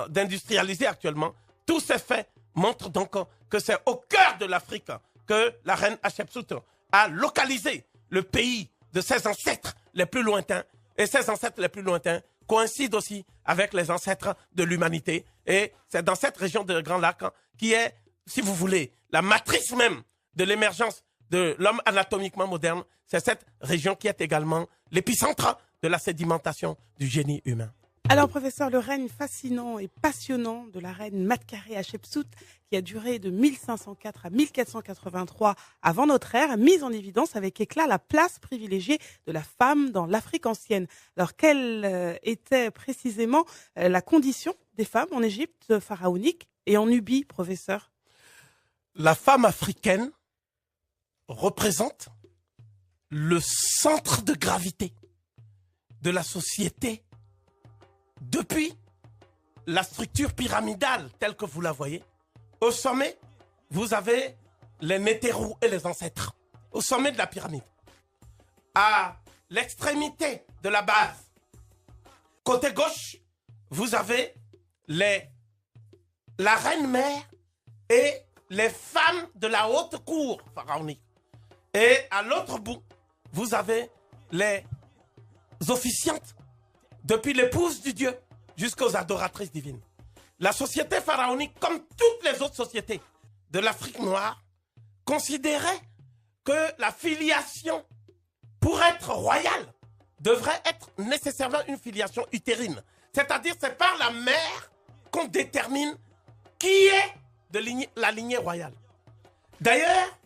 d'industrialiser actuellement. Tous ces faits montrent donc que c'est au cœur de l'Afrique que la reine Hatshepsut a localisé le pays de ses ancêtres les plus lointains. Et ces ancêtres les plus lointains coïncident aussi avec les ancêtres de l'humanité. Et c'est dans cette région de Grand Lac qui est, si vous voulez, la matrice même de l'émergence de l'homme anatomiquement moderne. C'est cette région qui est également l'épicentre de la sédimentation du génie humain. Alors, professeur, le règne fascinant et passionnant de la reine Matkare Hatshepsut, qui a duré de 1504 à 1483 avant notre ère, a mis en évidence avec éclat la place privilégiée de la femme dans l'Afrique ancienne. Alors, quelle était précisément la condition des femmes en Égypte pharaonique et en Nubie, professeur? La femme africaine représente le centre de gravité de la société depuis la structure pyramidale telle que vous la voyez. Au sommet, vous avez les Nétérous et les ancêtres. Au sommet de la pyramide. À l'extrémité de la base, côté gauche, vous avez la reine-mère et les femmes de la haute cour pharaonique. Et à l'autre bout, vous avez les officiantes, depuis l'épouse du Dieu jusqu'aux adoratrices divines. La société pharaonique, comme toutes les autres sociétés de l'Afrique noire, considérait que la filiation, pour être royale, devrait être nécessairement une filiation utérine. C'est-à-dire, c'est par la mère qu'on détermine qui est de la lignée royale. D'ailleurs,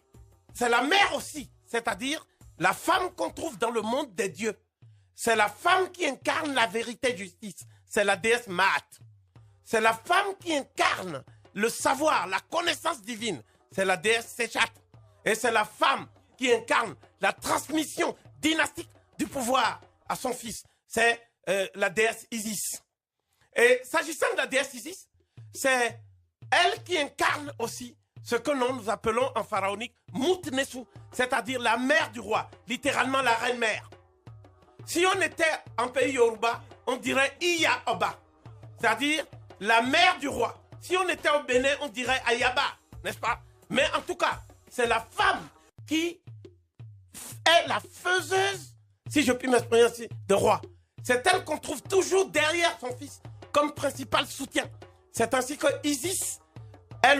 c'est la mère aussi, c'est-à-dire la femme qu'on trouve dans le monde des dieux. C'est la femme qui incarne la vérité et justice. C'est la déesse Maat. C'est la femme qui incarne le savoir, la connaissance divine. C'est la déesse Sechat. Et c'est la femme qui incarne la transmission dynastique du pouvoir à son fils. C'est la déesse Isis. Et s'agissant de la déesse Isis, c'est elle qui incarne aussi ce que nous appelons en pharaonique Moutnessu, c'est-à-dire la mère du roi, littéralement la reine-mère. Si on était en pays Yoruba, on dirait Iya Oba, c'est-à-dire la mère du roi. Si on était au Bénin, on dirait Ayaba, n'est-ce pas? Mais en tout cas, c'est la femme qui est la faiseuse, si je puis m'exprimer ainsi, de roi. C'est elle qu'on trouve toujours derrière son fils comme principal soutien. C'est ainsi que Isis est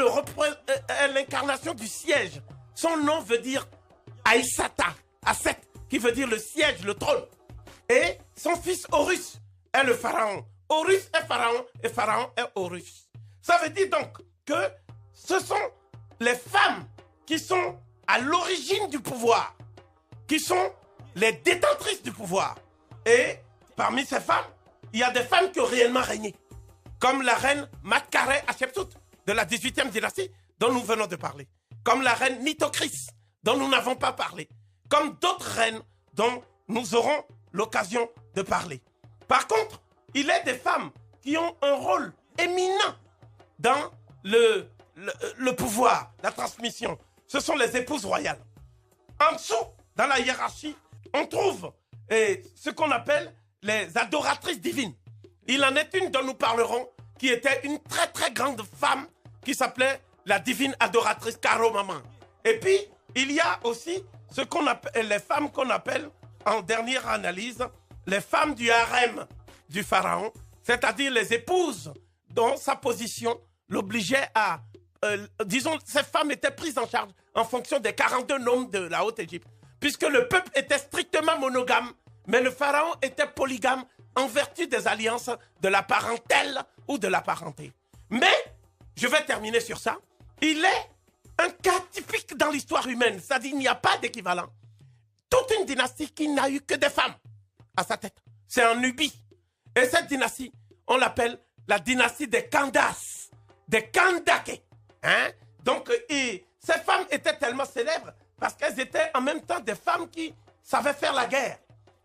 l'incarnation du siège. Son nom veut dire Aïsata, Aset, qui veut dire le siège, le trône. Et son fils Horus est le pharaon. Horus est pharaon et pharaon est Horus. Ça veut dire donc que ce sont les femmes qui sont à l'origine du pouvoir, qui sont les détentrices du pouvoir. Et parmi ces femmes, il y a des femmes qui ont réellement régné, comme la reine Matkare Hatshepsut de la 18e dynastie dont nous venons de parler, comme la reine Nitocris dont nous n'avons pas parlé, comme d'autres reines dont nous aurons l'occasion de parler. Par contre, il est des femmes qui ont un rôle éminent dans le pouvoir, la transmission. Ce sont les épouses royales. En dessous, dans la hiérarchie, on trouve ce qu'on appelle les adoratrices divines. Il en est une dont nous parlerons, qui était une très très grande femme qui s'appelait la divine adoratrice Karo Maman. Et puis, il y a aussi ce qu'on appelle, les femmes qu'on appelle, en dernière analyse, les femmes du harem du pharaon, c'est-à-dire les épouses dont sa position l'obligeait à... disons, ces femmes étaient prises en charge en fonction des 42 noms de la Haute-Égypte, puisque le peuple était strictement monogame, mais le pharaon était polygame en vertu des alliances de la parentèle ou de la parenté. Mais, je vais terminer sur ça, il est un cas typique dans l'histoire humaine, c'est-à-dire qu'il n'y a pas d'équivalent. toute une dynastie qui n'a eu que des femmes à sa tête. C'est en Nubie. Et cette dynastie, on l'appelle la dynastie des Candaces, des Kandake. Hein? Donc, et ces femmes étaient tellement célèbres parce qu'elles étaient en même temps des femmes qui savaient faire la guerre.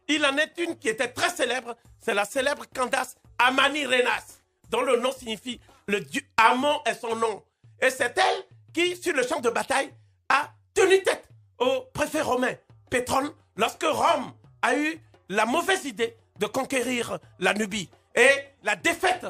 Il en est une qui était très célèbre, c'est la célèbre Candace Amani-Renas, dont le nom signifie le dieu Amon est son nom. Et c'est elle qui, sur le champ de bataille, a tenu tête au préfet romain Pétrone lorsque Rome a eu la mauvaise idée de conquérir la Nubie. Et la défaite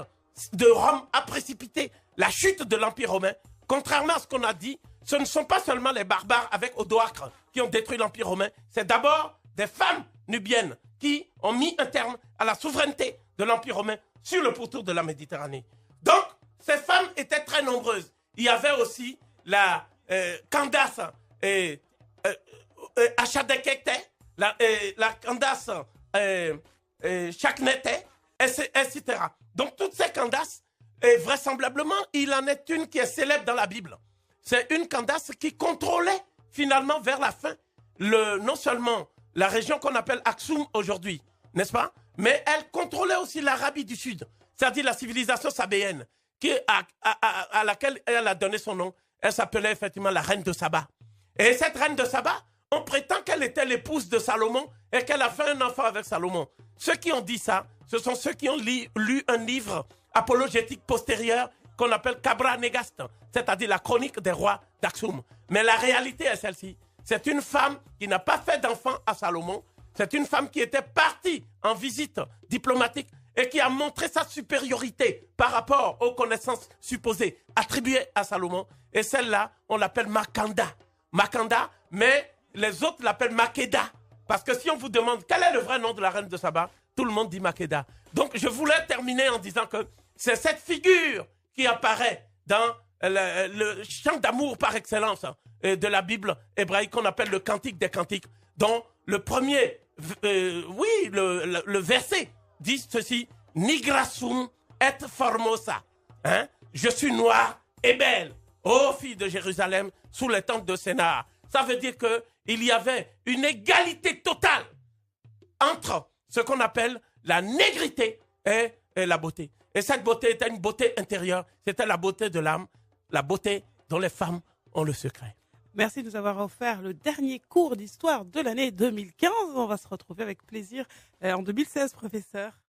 de Rome a précipité la chute de l'Empire romain. Contrairement à ce qu'on a dit, ce ne sont pas seulement les barbares avec Odoacre qui ont détruit l'Empire romain, c'est d'abord des femmes nubiennes qui ont mis un terme à la souveraineté de l'Empire romain sur le pourtour de la Méditerranée. Donc, ces femmes étaient très nombreuses. Il y avait aussi la Candace Achadekete, la Candace Chaknete, etc. Donc, toutes ces Candaces, et vraisemblablement, il en est une qui est célèbre dans la Bible. C'est une Candace qui contrôlait finalement vers la fin non seulement la région qu'on appelle Aksum aujourd'hui, n'est-ce pas? Mais elle contrôlait aussi l'Arabie du Sud, c'est-à-dire la civilisation sabéenne, à laquelle elle a donné son nom. Elle s'appelait effectivement la reine de Saba. Et cette reine de Saba, on prétend qu'elle était l'épouse de Salomon et qu'elle a fait un enfant avec Salomon. Ceux qui ont dit ça, ce sont ceux qui ont lu un livre apologétique postérieur qu'on appelle Kabra Negast, c'est-à-dire la chronique des rois d'Aksum. Mais la réalité est celle-ci. C'est une femme qui n'a pas fait d'enfant à Salomon. C'est une femme qui était partie en visite diplomatique et qui a montré sa supériorité par rapport aux connaissances supposées attribuées à Salomon. Et celle-là, on l'appelle Makanda. Makanda, mais les autres l'appellent Makeda. Parce que si on vous demande quel est le vrai nom de la reine de Saba, tout le monde dit Makeda. Donc je voulais terminer en disant que c'est cette figure qui apparaît dans le chant d'amour par excellence de la Bible hébraïque qu'on appelle le Cantique des Cantiques, dont le premier, le verset dit ceci: Nigrasum et formosa. Hein? Je suis noire et belle, ô fille de Jérusalem, sous les tentes de Sénar. Ça veut dire qu'il y avait une égalité totale entre ce qu'on appelle la négrité et la beauté. Et cette beauté était une beauté intérieure, c'était la beauté de l'âme, la beauté dont les femmes ont le secret. Merci de nous avoir offert le dernier cours d'histoire de l'année 2015. On va se retrouver avec plaisir en 2016, professeur.